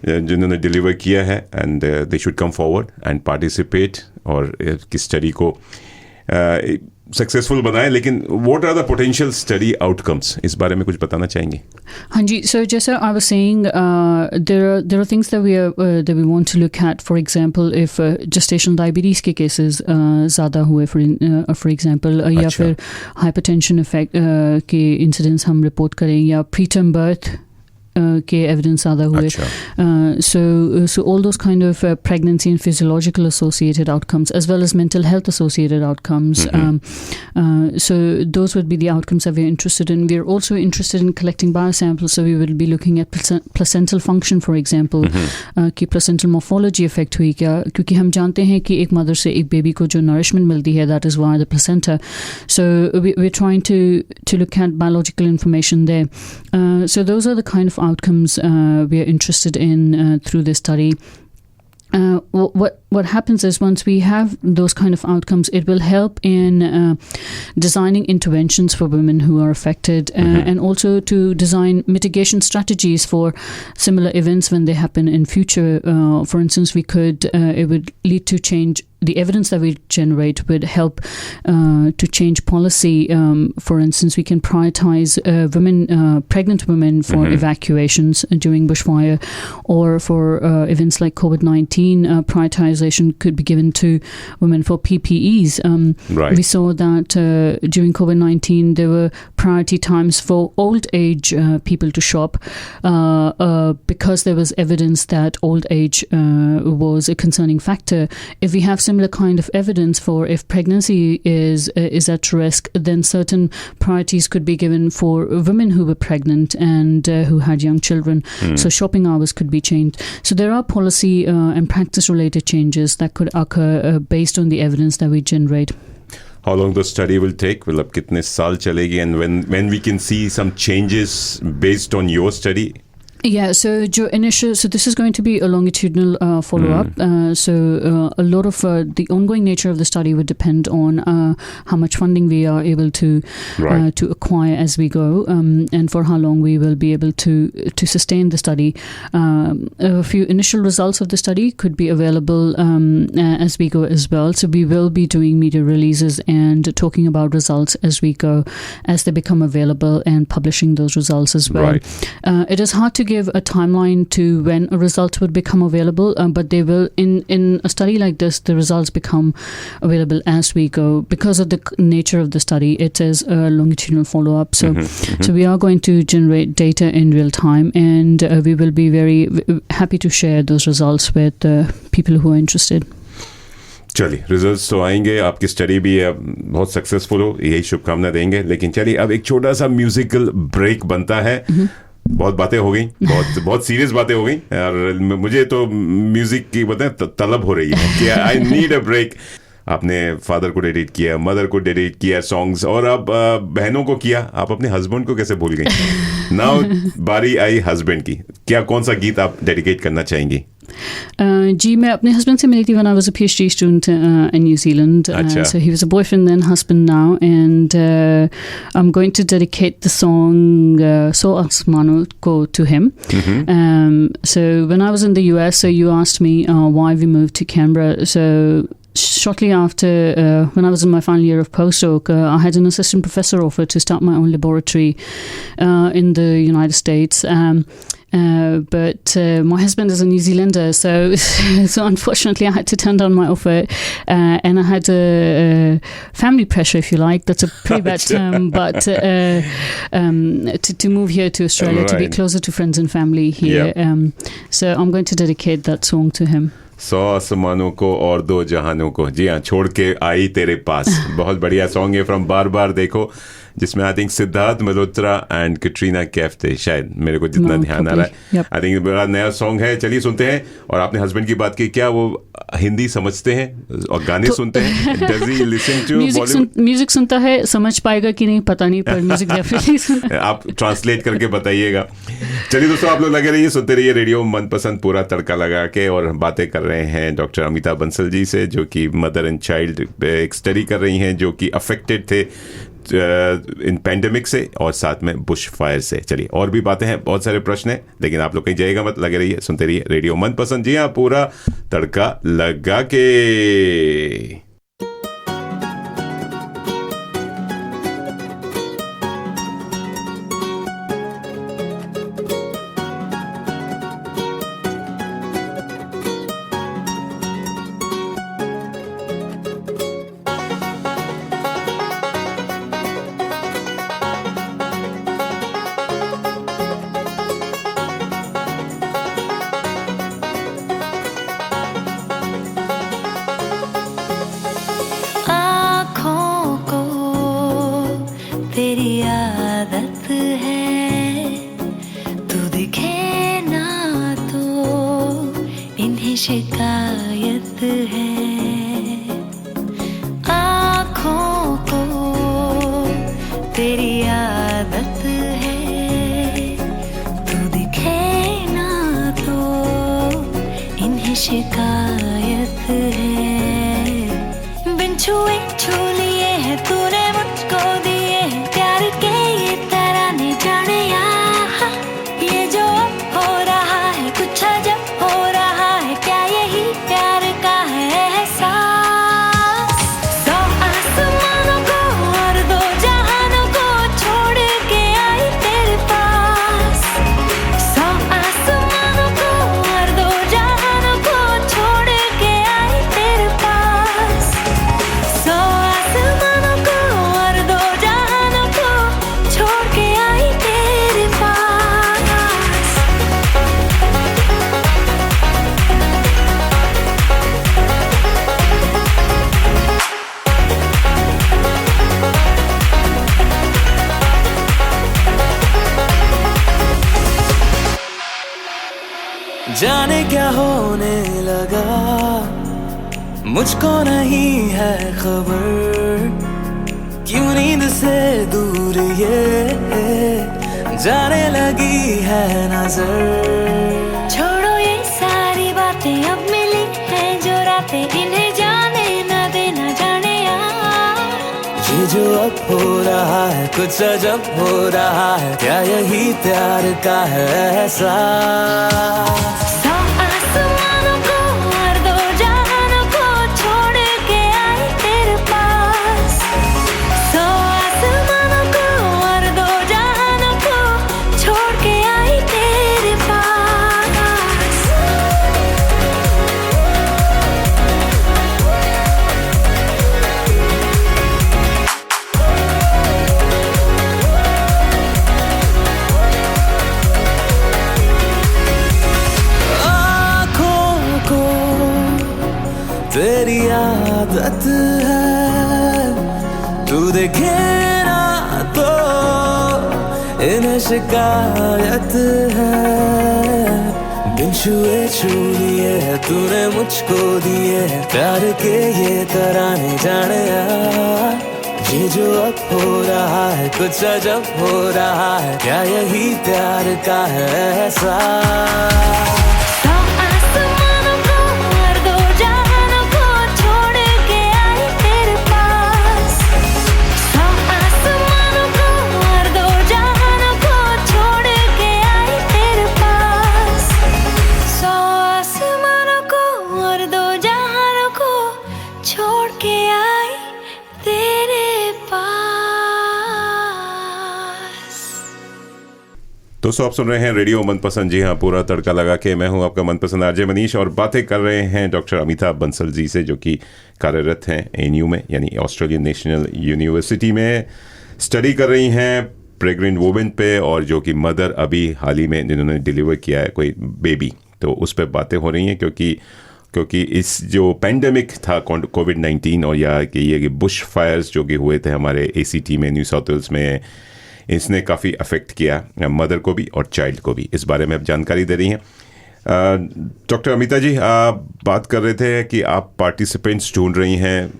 जिन्होंने डिलीवर किया है, and they should come forward and participate और किस स्टडी को सक्सेसफुल बनाए. लेकिन what are the potential study outcomes, इस बारे में कुछ बताना चाहेंगे? हाँ जी. So जैसा I was saying, there are things that we want to look at. For example, if gestational diabetes के cases ज़्यादा हुए for example, या फिर hypertension effect के incidents हम report करें, या preterm birth के एविडेंस ज़्यादा हुए. So all those kind of pregnancy and physiological associated outcomes, as well as mental health associated outcomes. So those would be the outcomes that we're interested in. We're also interested in collecting biosamples, so we will be looking at placental function, for example, कि placental morphology effect हुई क्या, क्योंकि हम जानते हैं कि एक mother से एक बेबी को जो nourishment मिलती है, that is via the placenta. So we're trying to look at biological information there. So those are the kind of outcomes we are interested in through this study. What happens is, once we have those kind of outcomes, it will help in designing interventions for women who are affected, and also to design mitigation strategies for similar events when they happen in future. For instance, it would lead to change the evidence that we generate would help to change policy. For instance, we can prioritize pregnant women for evacuations during bushfire, or for events like COVID-19, prioritization could be given to women for PPEs. Right. We saw that during COVID-19 there were priority times for old age people to shop because there was evidence that old age was a concerning factor. If we have similar kind of evidence for if pregnancy is at risk, then certain priorities could be given for women who were pregnant and who had young children. So shopping hours could be changed. So there are policy and practice related changes that could occur based on the evidence that we generate. How long the study will take? मतलब कितने साल चलेगी? And when we can see some changes based on your study? Yeah, so this is going to be a longitudinal follow-up. So a lot of the ongoing nature of the study would depend on how much funding we are able to acquire as we go, and for how long we will be able to sustain the study. A few initial results of the study could be available as we go as well. So we will be doing media releases and talking about results as we go, as they become available, and publishing those results as well. Right. It is hard to give a timeline to when a result would become available, but they will, in a study like this, the results become available as we go. Because of the nature of the study, it is a longitudinal follow-up. So we are going to generate data in real time, and we will be very happy to share those results with people who are interested. चलिए, results तो आएंगे, आपकी study भी बहुत successful हो, यही शुभकामना देंगे. लेकिन चलिए, अब एक छोटा सा म्यूजिकल ब्रेक बनता है. बहुत बातें हो गई, बहुत सीरियस बातें हो गई, और मुझे तो म्यूजिक की तलब हो रही है कि आई नीड अ ब्रेक. आपने फादर को डेडिकेट किया, मदर को डेडिकेट किया सॉन्ग्स, और अब बहनों को किया. आप अपने हस्बैंड को कैसे भूल गई? नाउ बारी आई हस्बैंड की. क्या कौन सा गीत आप डेडिकेट करना चाहेंगी? जी, मैं अपने हस्बैंड से मिली थी when I was a PhD student in New Zealand. So he was a boyfriend then, husband now, and I'm going to dedicate the song So Asmano Ko to him. So when I was in the US, so you asked me why we moved to Canberra. So shortly after, when I was in my final year of postdoc, I had an assistant professor offer to start my own laboratory in the United States. But my husband is a New Zealander, so unfortunately I had to turn down my offer, and I had family pressure, if you like. That's a pretty bad term, but to move here to Australia, to be closer to friends and family here. So I'm going to dedicate that song to him. 100 आसमानों को और 2 जहानों को, जी हाँ, छोड़ के आई तेरे पास. बहुत बढ़िया सॉन्ग है, फ्रॉम बार बार देखो, जिसमें I think Siddharth Malhotra and Katrina Kaif थे शायद, मेरे को जितना ध्यान आ रहा है. आई थिंक बड़ा नया सॉन्ग है. चलिए सुनते हैं. और आपने हस्बैंड की बात की, क्या वो हिंदी समझते हैं और गाने सुनते हैं? Does he listen to Bollywood? Music सुनता है, समझ पाएगा कि नहीं पता नहीं, पर म्यूजिक डेफिनेटली सुनता है. आप ट्रांसलेट करके बताइएगा. चलिए दोस्तों, आप लोग लगे रहिए, सुनते रहिए रेडियो मनपसंद, पूरा तड़का लगा के. और बातें कर रहे हैं डॉक्टर अमिता बंसल जी से, जो कि मदर एंड चाइल्ड एक स्टडी कर रही हैं, जो कि अफेक्टेड थे इन पैंडेमिक से और साथ में बुश फायर से. चलिए, और भी बातें हैं, बहुत सारे प्रश्न हैं, लेकिन आप लोग कहीं जाइएगा मत, लगे रहिए, सुनते रहिए रेडियो मनपसंद. जी हाँ, पूरा तड़का लगा के. शिकायत है आँखों को तेरी आदत है, तू दिखे ना तो इन्हें शिकायत है। बिन छुए छू लिए है तूने मुझको दिए हैं प्यार के ये तराने, जाने यहाँ ये जो हो रहा है कुछ अजब हो रहा है, क्या यही प्यार का है एहसास? जाने क्या होने लगा, मुझको नहीं है खबर, क्यों नींद से दूर ये जाने लगी है नजर। छोड़ो ये सारी बातें, अब मिली हैं जो रातें, इन्हें जाने न देना जाने यार। ये जो अब हो रहा है कुछ अजब हो रहा है, क्या यही प्यार का है एहसास। सौ आसमानों को और दो जहानों को छोड़ के आई तेरे पास। सौ आसमानों को और दो जहानों को छोड़ के आई तेरे पास। आँखों को तेरी आदत है, तू देखे ना तो इन्हें शिकायत है। बिन छुए छू लिए है तूने मुझको दिए है प्यार के ये तराने जाने यार। ये जो अब हो रहा है कुछ अजब हो रहा है, क्या यही प्यार का है एहसास। सौ आसमानों को और दो जहानों को छोड़ के आई तेरे पास। सौ आसमानों को और दो जहानों को छोड़ के आई तेरे पास। सौ आसमानों को और दो जहानों को छोड़ के आई तेरे पास। दोस्तों आप सुन रहे हैं रेडियो मनपसंद, जी हाँ, पूरा तड़का लगा के। मैं हूं आपका मनपसंद आरजे मनीष और बातें कर रहे हैं डॉक्टर अमिताभ बंसल जी से, जो कि कार्यरत हैं एएनयू में, यानी ऑस्ट्रेलियन नेशनल यूनिवर्सिटी में। स्टडी कर रही हैं प्रेग्नेंट वुमेन पे, और जो कि मदर अभी हाल ही में जिन्होंने डिलीवर किया है कोई बेबी, तो उस पर बातें हो रही हैं। क्योंकि इस जो पैंडेमिक था कोविड-19 और या कि ये बुश फायर्स जो कि हुए थे हमारे एसीटी में, न्यू साउथ वेल्स में, इसने काफ़ी अफेक्ट किया मदर को भी और चाइल्ड को भी। इस बारे में अब जानकारी दे रही हैं डॉक्टर अमिता जी। आप बात कर रहे थे कि आप पार्टिसिपेंट्स ढूंढ रही हैं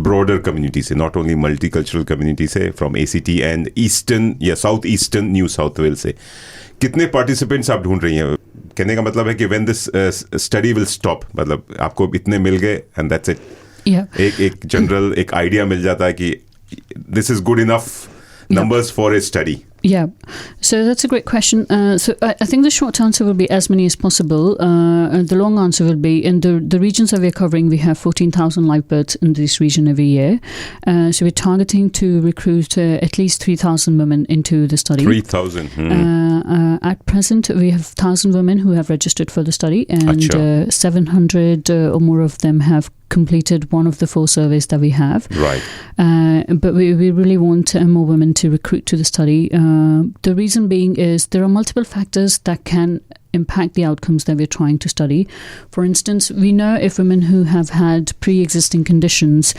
ब्रॉडर कम्युनिटी से, नॉट ओनली मल्टीकल्चरल कम्युनिटी से, फ्रॉम एसीटी एंड ईस्टर्न या south eastern new south Wales से। कितने पार्टिसिपेंट्स आप ढूंढ रही हैं? कहने का मतलब है कि when this study will stop, मतलब आपको इतने मिल गए एंड दैट्स इट। एक जनरल एक आइडिया मिल जाता है कि this is good enough numbers for a study. Yeah, so that's a great question. So I think the short answer will be as many as possible. The long answer will be, in the regions that we're covering, we have 14,000 live births in this region every year. So we're targeting to recruit at least 3,000 women into the study. 3,000. At present, we have 1,000 women who have registered for the study, and 700 or more of them have completed one of the 4 surveys that we have. Right. But we really want more women to recruit to the study. The reason being is there are multiple factors that can impact the outcomes that we're trying to study. For instance, we know if women who have had pre-existing conditions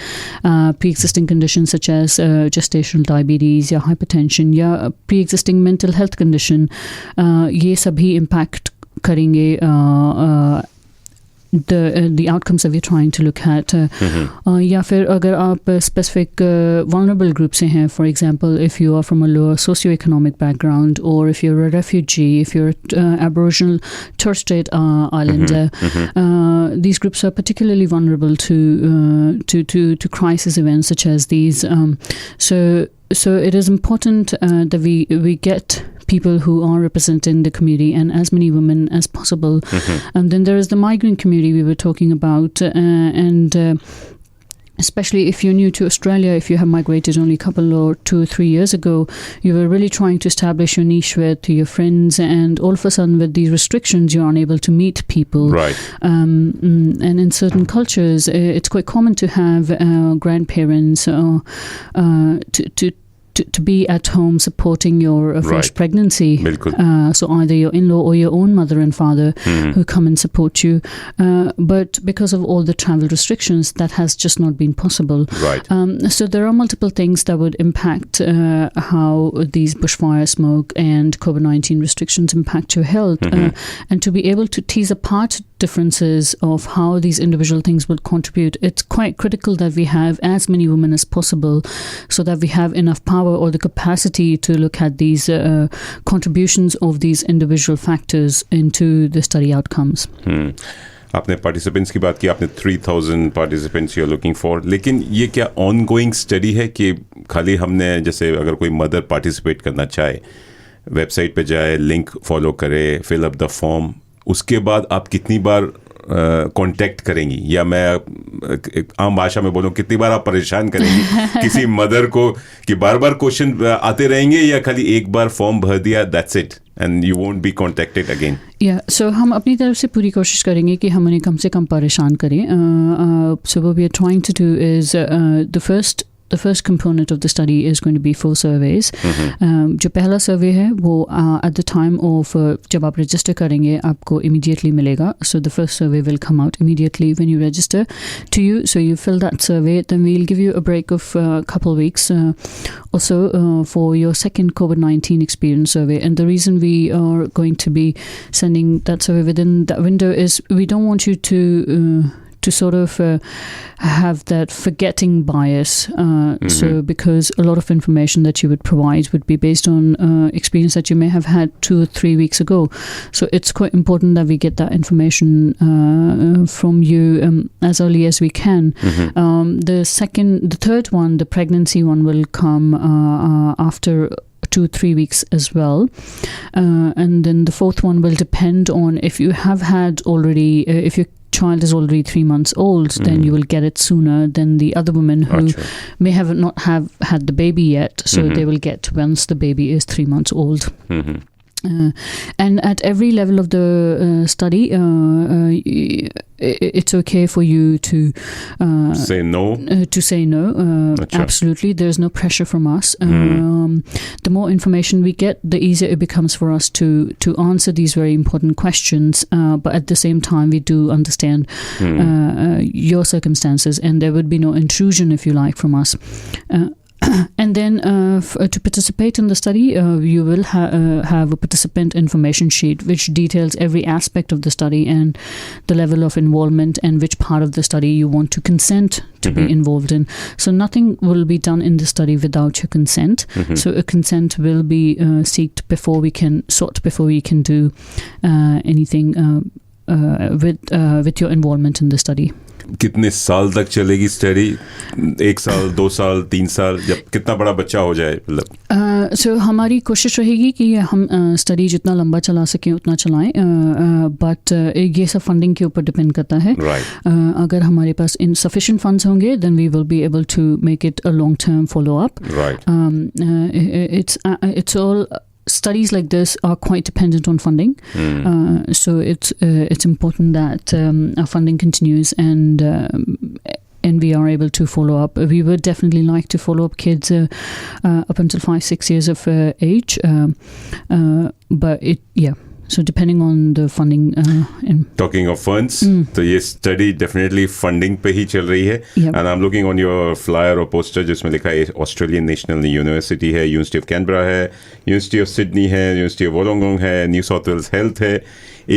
such as gestational diabetes, या hypertension, या pre-existing mental health condition, ये सभी impact करेंगे the outcomes that we're trying to look at. या फिर अगर आप specific vulnerable groups से हैं, for example, if you are from a lower socioeconomic background, or if you're a refugee, if you're Aboriginal Torres Strait Islander, these groups are particularly vulnerable to crisis events such as these. So it is important that we get people who are representing the community, and as many women as possible. And then there is the migrant community we were talking about, and especially if you're new to Australia, if you have migrated only a couple or 2 or 3 years ago, you were really trying to establish your niche with your friends, and all of a sudden with these restrictions you're unable to meet people. Right. And in certain cultures it's quite common to have grandparents to be at home supporting your first Right. pregnancy. बिल्कुल। So either your in-law or your own mother and father who come and support you. But because of all the travel restrictions, that has just not been possible. Right. So there are multiple things that would impact how these bushfire smoke and COVID-19 restrictions impact your health. And to be able to tease apart differences of how these individual things will contribute, it's quite critical that we have as many women as possible so that we have enough power or the capacity to look at these contributions of these individual factors into the study outcomes. आपने participants की बात की, आपने 3000 participants you are looking for, लेकिन ये क्या on going study है कि खाली हमने जैसे अगर कोई मदर पार्टिसिपेट करना चाहे वेबसाइट पे जाए, लिंक फॉलो करे, फिल अप द फॉर्म, उसके बाद आप कितनी बार कांटेक्ट करेंगी, या मैं आम भाषा में बोलूँ कितनी बार आप परेशान करेंगी किसी मदर को कि बार बार क्वेश्चन आते रहेंगे, या खाली एक बार फॉर्म भर दिया that's it and you won't be contacted again? So हम अपनी तरफ से पूरी कोशिश करेंगे कि हम उन्हें कम से कम परेशान करें. So what we are trying to do is the first component of the study is going to be 4 surveys. जो पहला सर्वे है वो at the time of जब आप register करेंगे आपको immediately मिलेगा. So the first survey will come out immediately when you register to you. So you fill that survey, then we'll give you a break of a couple weeks also for your second COVID-19 experience survey. And the reason we are going to be sending that survey within that window is we don't want you to sort of have that forgetting bias. So because a lot of information that you would provide would be based on experience that you may have had 2 or 3 weeks ago. So it's quite important that we get that information from you as early as we can. The third one, the pregnancy one, will come after 2-3 weeks as well, and then the fourth one will depend on if you have had already if your child is already 3 months old, then you will get it sooner than the other women who may not have had the baby yet, so they will get once the baby is 3 months old. And at every level of the study, it's okay for you to say no. Absolutely, there's no pressure from us. The more information we get, the easier it becomes for us to answer these very important questions. But at the same time, we do understand your circumstances, and there would be no intrusion, if you like, from us. And then to participate in the study, you will have a participant information sheet which details every aspect of the study and the level of involvement and which part of the study you want to consent to be involved in. So nothing will be done in the study without your consent. So a consent will be sought before we can do anything with your involvement in the study. कितने साल तक चलेगी study? 1 साल, 2 साल, 3 साल, जब कितना बड़ा बच्चा हो जाए? मतलब सो हमारी कोशिश रहेगी कि हम स्टडी जितना लंबा चला सकें उतना चलाएं, बट ये सब फंडिंग के ऊपर डिपेंड करता है. अगर हमारे पास insufficient funds होंगे then we will be able to make it a long term follow up. It's all studies like this are quite dependent on funding, so it's important that our funding continues and we are able to follow up. We would definitely like to follow up kids up until 5-6 years of age, but so depending on the funding. Talking of funds, तो ये study definitely funding पे ही चल रही है. And I'm looking on your flyer or poster जिसमें लिखा है Australian National University है, University of Canberra है, University of Sydney है, University of Wollongong है, New South Wales Health है,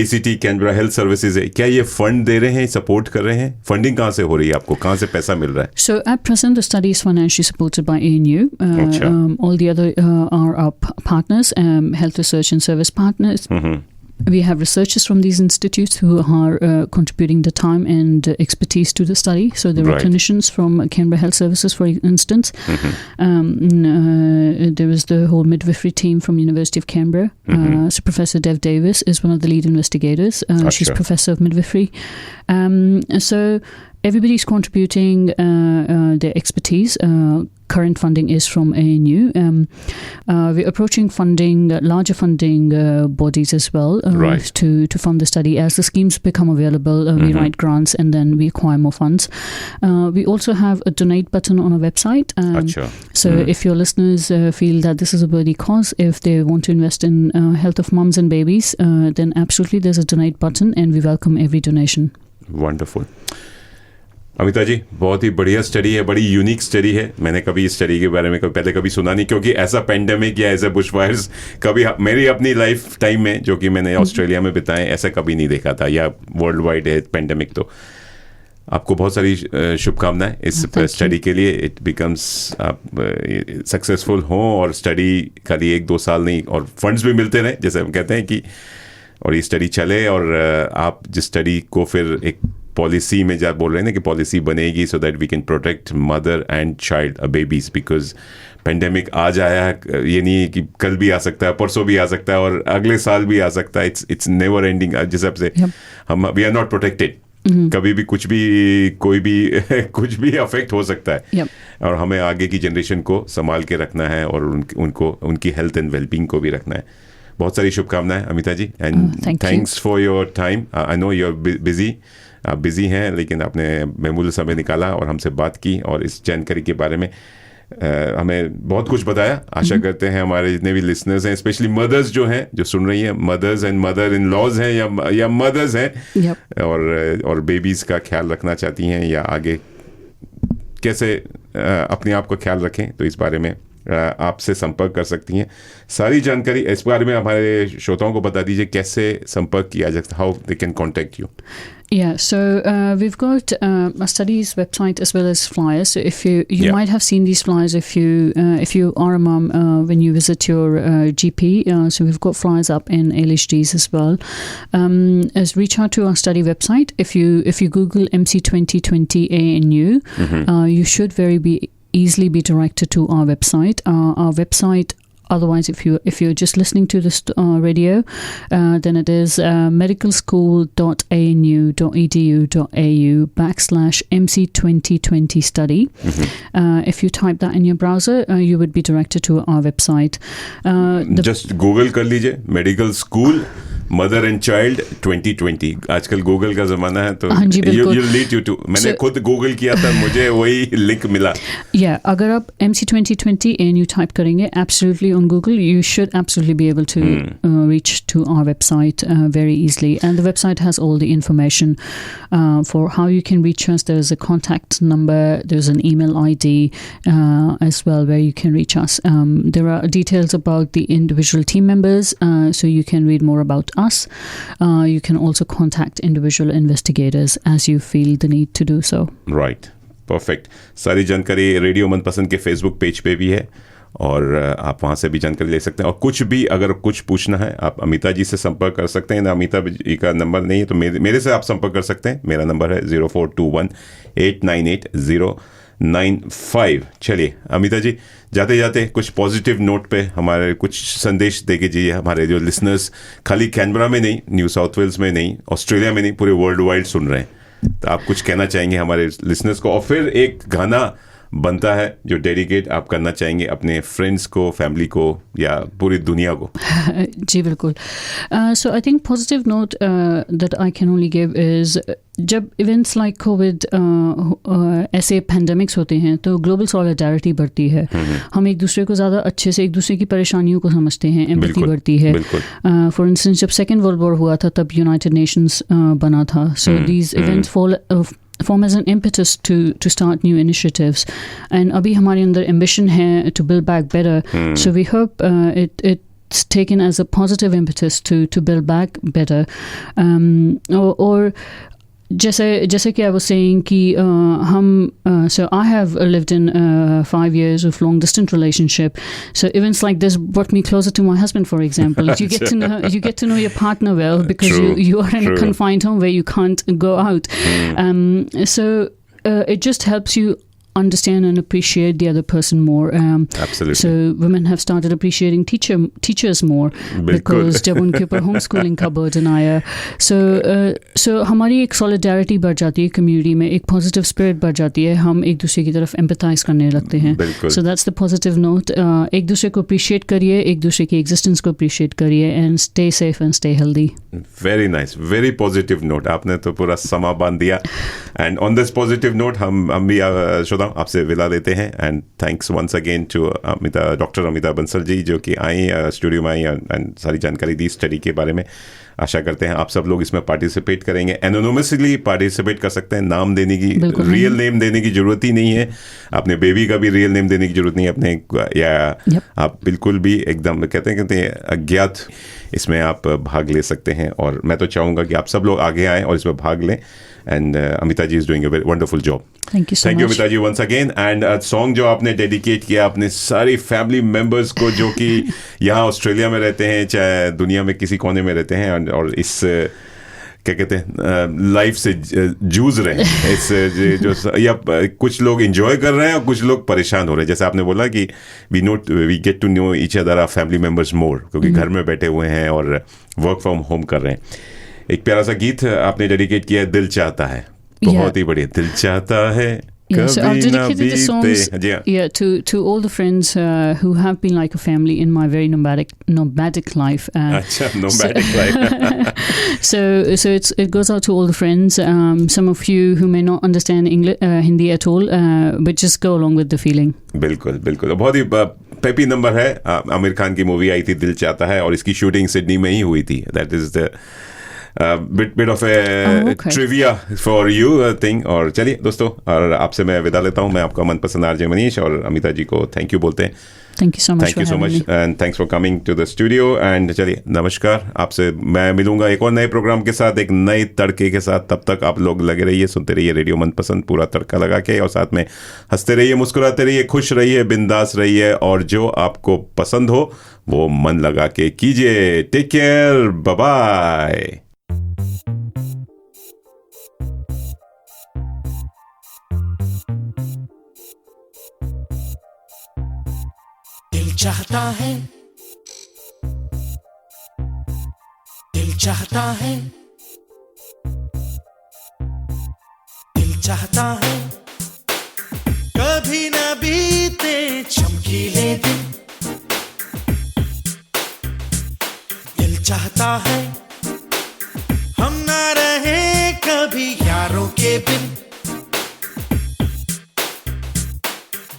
ACT Canberra Health Services है. क्या ये फंड दे रहे हैं, सपोर्ट कर रहे हैं? फंडिंग कहाँ से हो रही है, आपको कहाँ से पैसा मिल रहा है? So at present the study is financially supported by ANU. All the other are our partners, health research and service partners. We have researchers from these institutes who are contributing the time and expertise to the study. So there were clinicians from Canberra Health Services, for instance. There was the whole midwifery team from University of Canberra. So Professor Dev Davis is one of the lead investigators. She's Professor of Midwifery. So everybody's contributing their expertise. Current funding is from ANU. We're approaching funding, larger funding bodies as well Right. to fund the study. As the schemes become available, we write grants and then we acquire more funds. We also have a donate button on our website. Acha. So if your listeners feel that this is a worthy cause, if they want to invest in health of mums and babies, then absolutely there's a donate button and we welcome every donation. Wonderful. Amita ji, बहुत ही बढ़िया study है, बड़ी unique study है। मैंने कभी इस study के बारे में पहले कभी सुना नहीं, क्योंकि ऐसा पेंडेमिक या ऐसे बुशफायर्स कभी मेरी अपनी लाइफ टाइम में, जो कि मैंने ऑस्ट्रेलिया में बिताए, ऐसा कभी नहीं देखा था, या वर्ल्ड वाइड है पेंडेमिक। तो आपको बहुत सारी शुभकामनाएं इस स्टडी के लिए। इट बिकम्स आप सक्सेसफुल हों और स्टडी खाली 1-2 साल नहीं, और फंड्स भी मिलते रहें, जैसे हम कहते हैं कि, और ये स्टडी चले, और आप जिस स्टडी को फिर एक पॉलिसी में जा बोल रहे हैं ना कि पॉलिसी बनेगी so that we can protect mother and child babies, because pandemic आज आया है, ये नहीं है कि कल भी आ सकता है, परसों भी आ सकता है, और अगले साल भी आ सकता है। It's never ending. जिस हिसाब से हम वी आर नॉट प्रोटेक्टेड, कभी भी कुछ भी कोई भी कुछ भी अफेक्ट हो सकता है, और हमें आगे की जनरेशन को संभाल के रखना है और उनको उनकी हेल्थ एंड वेलबींग को भी रखना है। बहुत सारी शुभकामनाएं Amita ji, and thanks for your time. I know you are busy, आप बिजी हैं, लेकिन आपने बेमूल समय निकाला और हमसे बात की, और इस जानकारी के बारे में हमें बहुत कुछ बताया। आशा करते हैं हमारे जितने भी लिसनर्स हैं, स्पेशली मदर्स जो हैं, जो सुन रही हैं, mothers and mother in laws हैं या मदर्स हैं, और बेबीज़ का ख्याल रखना चाहती हैं, या आगे कैसे अपने आप का ख्याल रखें, तो इस बारे में आपसे संपर्क कर सकती हैं। सारी जानकारी इस बारे में हमारे श्रोताओं को बता दीजिए, कैसे संपर्क किया जा सकता, how they can contact you. Yeah, so we've got a study's website as well as flyers. So if you might have seen these flyers if you are a mum when you visit your GP. So we've got flyers up in ALHDs as well. As reach out to our study website. If you Google MC 2020 ANU, you should easily be directed to our website. Our website. Otherwise, if you're just listening to this radio, then it is medicalschool.anu.edu.au/MC2020 study. If you type that in your browser, you would be directed to our website. Just Google कर लीजिए medical school mother and child 2020। आजकल Google का जमाना है, तो you lead you to, मैंने खुद Google किया था, मुझे वही लिंक मिला। अगर आप MC 2020 ANU टाइप करेंगे absolutely on Google, you should absolutely be able to reach to our website very easily. And the website has all the information for how you can reach us. There's a contact number, there's an email ID as well where you can reach us. There are details about the individual team members, so you can read more about us. You can also contact individual investigators as you feel the need to do so. Right. Perfect. सारी जानकारी radio मनपसंद के Facebook page पे भी है, और आप वहाँ से भी जानकारी ले सकते हैं। और कुछ भी अगर कुछ पूछना है, आप अमिता जी से संपर्क कर सकते हैं। ना अमिता जी का नंबर नहीं है तो मेरे से आप संपर्क कर सकते हैं। मेरा नंबर है 0421-898-095। चलिए अमिता जी, जाते जाते कुछ पॉजिटिव नोट पे हमारे कुछ संदेश दे दीजिए हमारे जो लिसनर्स, खाली कैनबरा में नहीं, न्यू साउथ वेल्स में नहीं, ऑस्ट्रेलिया में नहीं, पूरे वर्ल्ड वाइड सुन रहे हैं। तो आप कुछ कहना चाहेंगे हमारे लिसनर्स को, और फिर एक गाना बनता है जो डेडिकेट आप करना चाहेंगे अपने फ्रेंड्स को, फैमिली को, या पूरी दुनिया को। जी बिल्कुल। So I think positive note that I can only give is, जब इवेंट्स लाइक कोविड ऐसे पेंडेमिक्स होते हैं तो ग्लोबल सॉलिडारिटी बढ़ती है। हम एक दूसरे को ज़्यादा अच्छे से एक दूसरे की परेशानियों को समझते हैं, एम्पैथी बढ़ती है। फॉर इंस्टेंस जब सेकेंड वर्ल्ड वॉर हुआ था तब यूनाइटेड नेशंस बना था। So these events form as an impetus to start new initiatives, and abhi hamare andar ambition hai to build back better. So we hope it's taken as a positive impetus to build back better, or जैसे कि I was saying कि so I have lived in 5 years of long distance relationship, so events like this brought me closer to my husband, for example. You get to know your partner well because you are in a confined home where you can't go out. So it just helps you understand and appreciate the other person more. Absolutely. So women have started appreciating teachers more because जब उनके ऊपर homeschooling का burden आया, so हमारी एक solidarity बढ़ जाती है community में, एक positive spirit बढ़ जाती है, हम एक दूसरे की तरफ empathize करने लगते हैं. So that's the positive note. एक दूसरे को appreciate करिए, एक दूसरे की existence को appreciate करिए, and stay safe and stay healthy. Very nice, very positive note. आपने तो पूरा समा बांध दिया. And on this positive note, हम भी श्रोता आपसे विदा लेते हैं. And thanks once again to doctor Amita Bansal ji जो कि आई स्टूडियो में आई एंड सारी जानकारी दी स्टडी के बारे में. आशा करते हैं आप सब लोग इसमें पार्टिसिपेट करेंगे. एनोनिमसली पार्टिसिपेट कर सकते हैं. नाम देने की, रियल नेम देने की जरूरत ही नहीं है. अपने बेबी का भी रियल नेम देने की जरूरत नहीं है अपने, या आप बिल्कुल भी एकदम कहते हैं अज्ञात इसमें आप भाग ले सकते हैं. और मैं तो चाहूँगा कि आप सब लोग आगे आएँ और इसमें भाग लें. And Amita ji is doing a very wonderful job. Thank you Amita ji once again. And song जो आपने डेडिकेट किया अपने सारी फैमिली मेम्बर्स को जो कि यहाँ ऑस्ट्रेलिया में रहते हैं, चाहे दुनिया में किसी कोने में रहते हैं, और इस क्या कहते हैं लाइफ से जूझ रहे हैं. इस जो या कुछ लोग एंजॉय कर रहे हैं और कुछ लोग परेशान हो रहे हैं. जैसे आपने बोला कि we get to know each other our family members more, क्योंकि घर में बैठे हुए हैं और वर्क फ्रॉम होम कर रहे हैं. एक प्यारा सा गीत आपने डेडिकेट किया है, दिल चाहता है. बहुत ही बढ़िया. दिल चाहता है so I've dedicated the songs to all the friends who have been like a family in my very nomadic life. Nomadic life. So it goes out to all the friends. Some of you who may not understand English, Hindi at all, but just go along with the feeling. बिल्कुल बिल्कुल. बहुत ही peppy number है. आमिर खान की movie आई थी दिल चाहता है, और इसकी शूटिंग सिडनी में ही हुई थी. That is the bit of a trivia for you thing. और चलिए दोस्तों, और आपसे मैं विदा लेता हूँ. मैं आपका मनपसंद आरजे मनीष, और अमिता जी को थैंक यू बोलते हैं. Thank you so much. Thank you so much and thanks for coming to the studio. And चलिए नमस्कार. आपसे मैं मिलूंगा एक और नए प्रोग्राम के साथ, एक नए तड़के के साथ. तब तक आप लोग लगे रहिए, सुनते रहिए रेडियो मनपसंद, पूरा तड़का लगा के, और साथ में हंसते रहिए, मुस्कुराते रहिए, खुश रहिए, बिंदास रहिए, और जो आपको पसंद हो वो मन लगा के कीजिए. Take care, bye bye. चाहता है, दिल चाहता है, दिल चाहता है, कभी न बीते चमकीले दिन. दिल चाहता है हम ना रहे कभी यारों के बिन.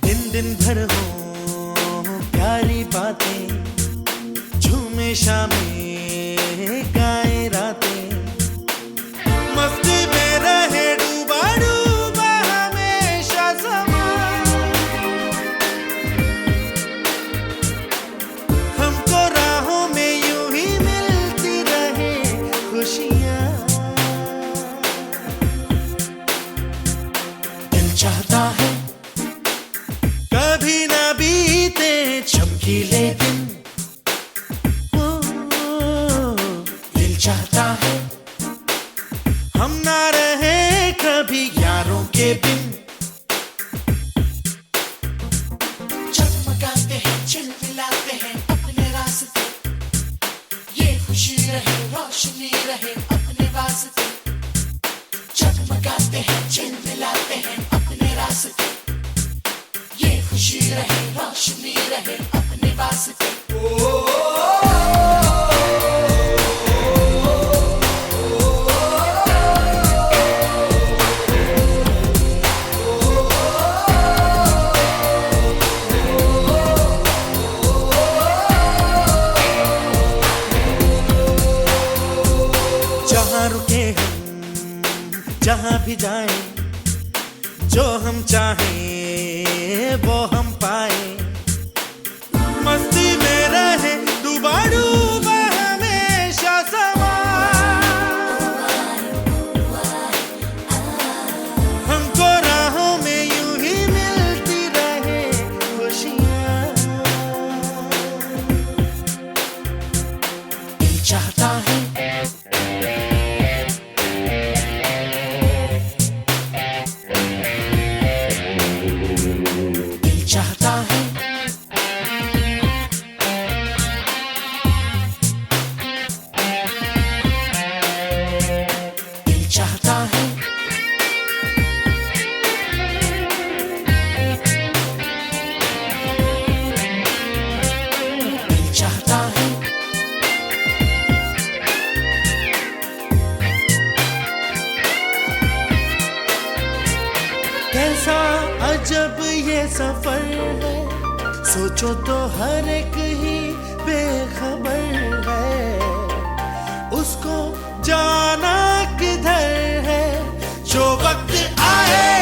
दिन दिन भर हो प्यारी बातें, झूमे शामें गाए रातें, मस्ती में रहे डूबा डूबा हमेशा समा. हमको राहों में यूं ही मिलती रहे खुशियाँ. दिल चाहता है कभी ना बीते चमकीले दिन. दिल चाहता है हम ना रहे कभी यारों के बिन. चमकाते हैं, चिलमिलाते हैं अपने रास्ते, ये खुशी रहे, रोशनी रहे अपने वास्ते. चमकाते हैं, चिलमिलाते हैं अपने रास्ते, ये खुशी रहे, रोशनी रहे अपने वास्ते. जहाँ रुके हम, जहाँ भी जाएं, जो हम चाहें वो हम पाए. मस्ती में रहे डूबा डूबा हमेशा समा. हमको राहों में यूं ही मिलती रहे खुशियाँ. दिल चाहता है चाहता है दिल चाहता है कैसा अजब ये सफर है सोचो तो हर एक ही बेखबर है उसको जाना किधर है जो वक्त आए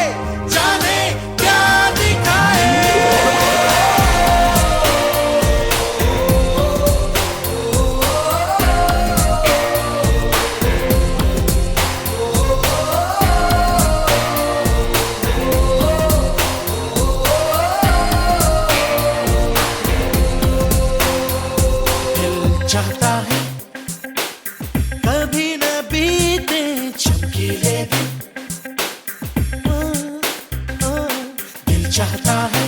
जाने क्या दिखाए दिल चाहता है कभी न बीते चमकीले दिन दिल चाहता है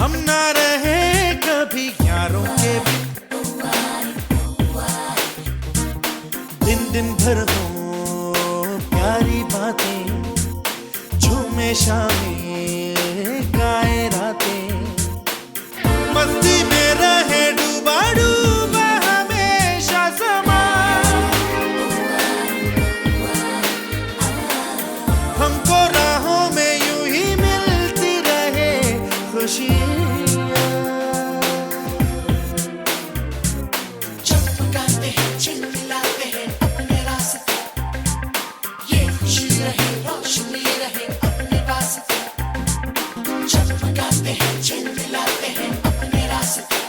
हम ना रहे कभी यारों के बिन दिन दिन भर हो प्यारी बातें झूमे शामें गाए रातें मस्ती में रहे डूबा डूबा हमेशा समा हमको राहों में यूं ही मिलती रहे खुशियाँ चमकाते हैं चिलमिलाते हैं अपने रास्ते ये खुशी रहे रोशनी रहे अपने वास्ते चमकाते हैं चिलमिलाते हैं अपने रास्ते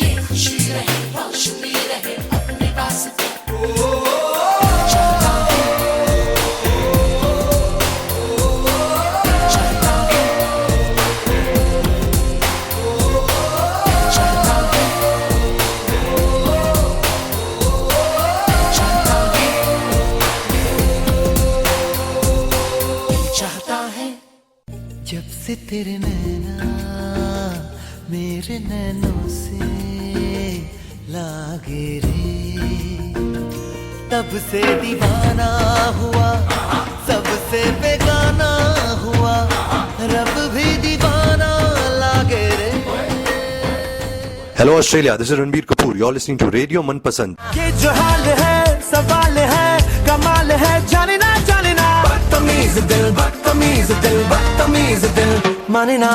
ये खुशी रहे रोशनी रहे अपने वास्ते चाहता है चाहता है चाहता है चाहता है चाहता है जब से तेरे नैना मेरे नैनों से लागे रे तब से दीवाना हुआ सबसे बेगाना हुआ रब भी दीवाना लागे रे Hello Australia, this is Ranbir Kapoor. You're listening to Radio Manpasand. ये जो हाल है सवाल है कमाल है जाने ना बदतमीज दिल माने ना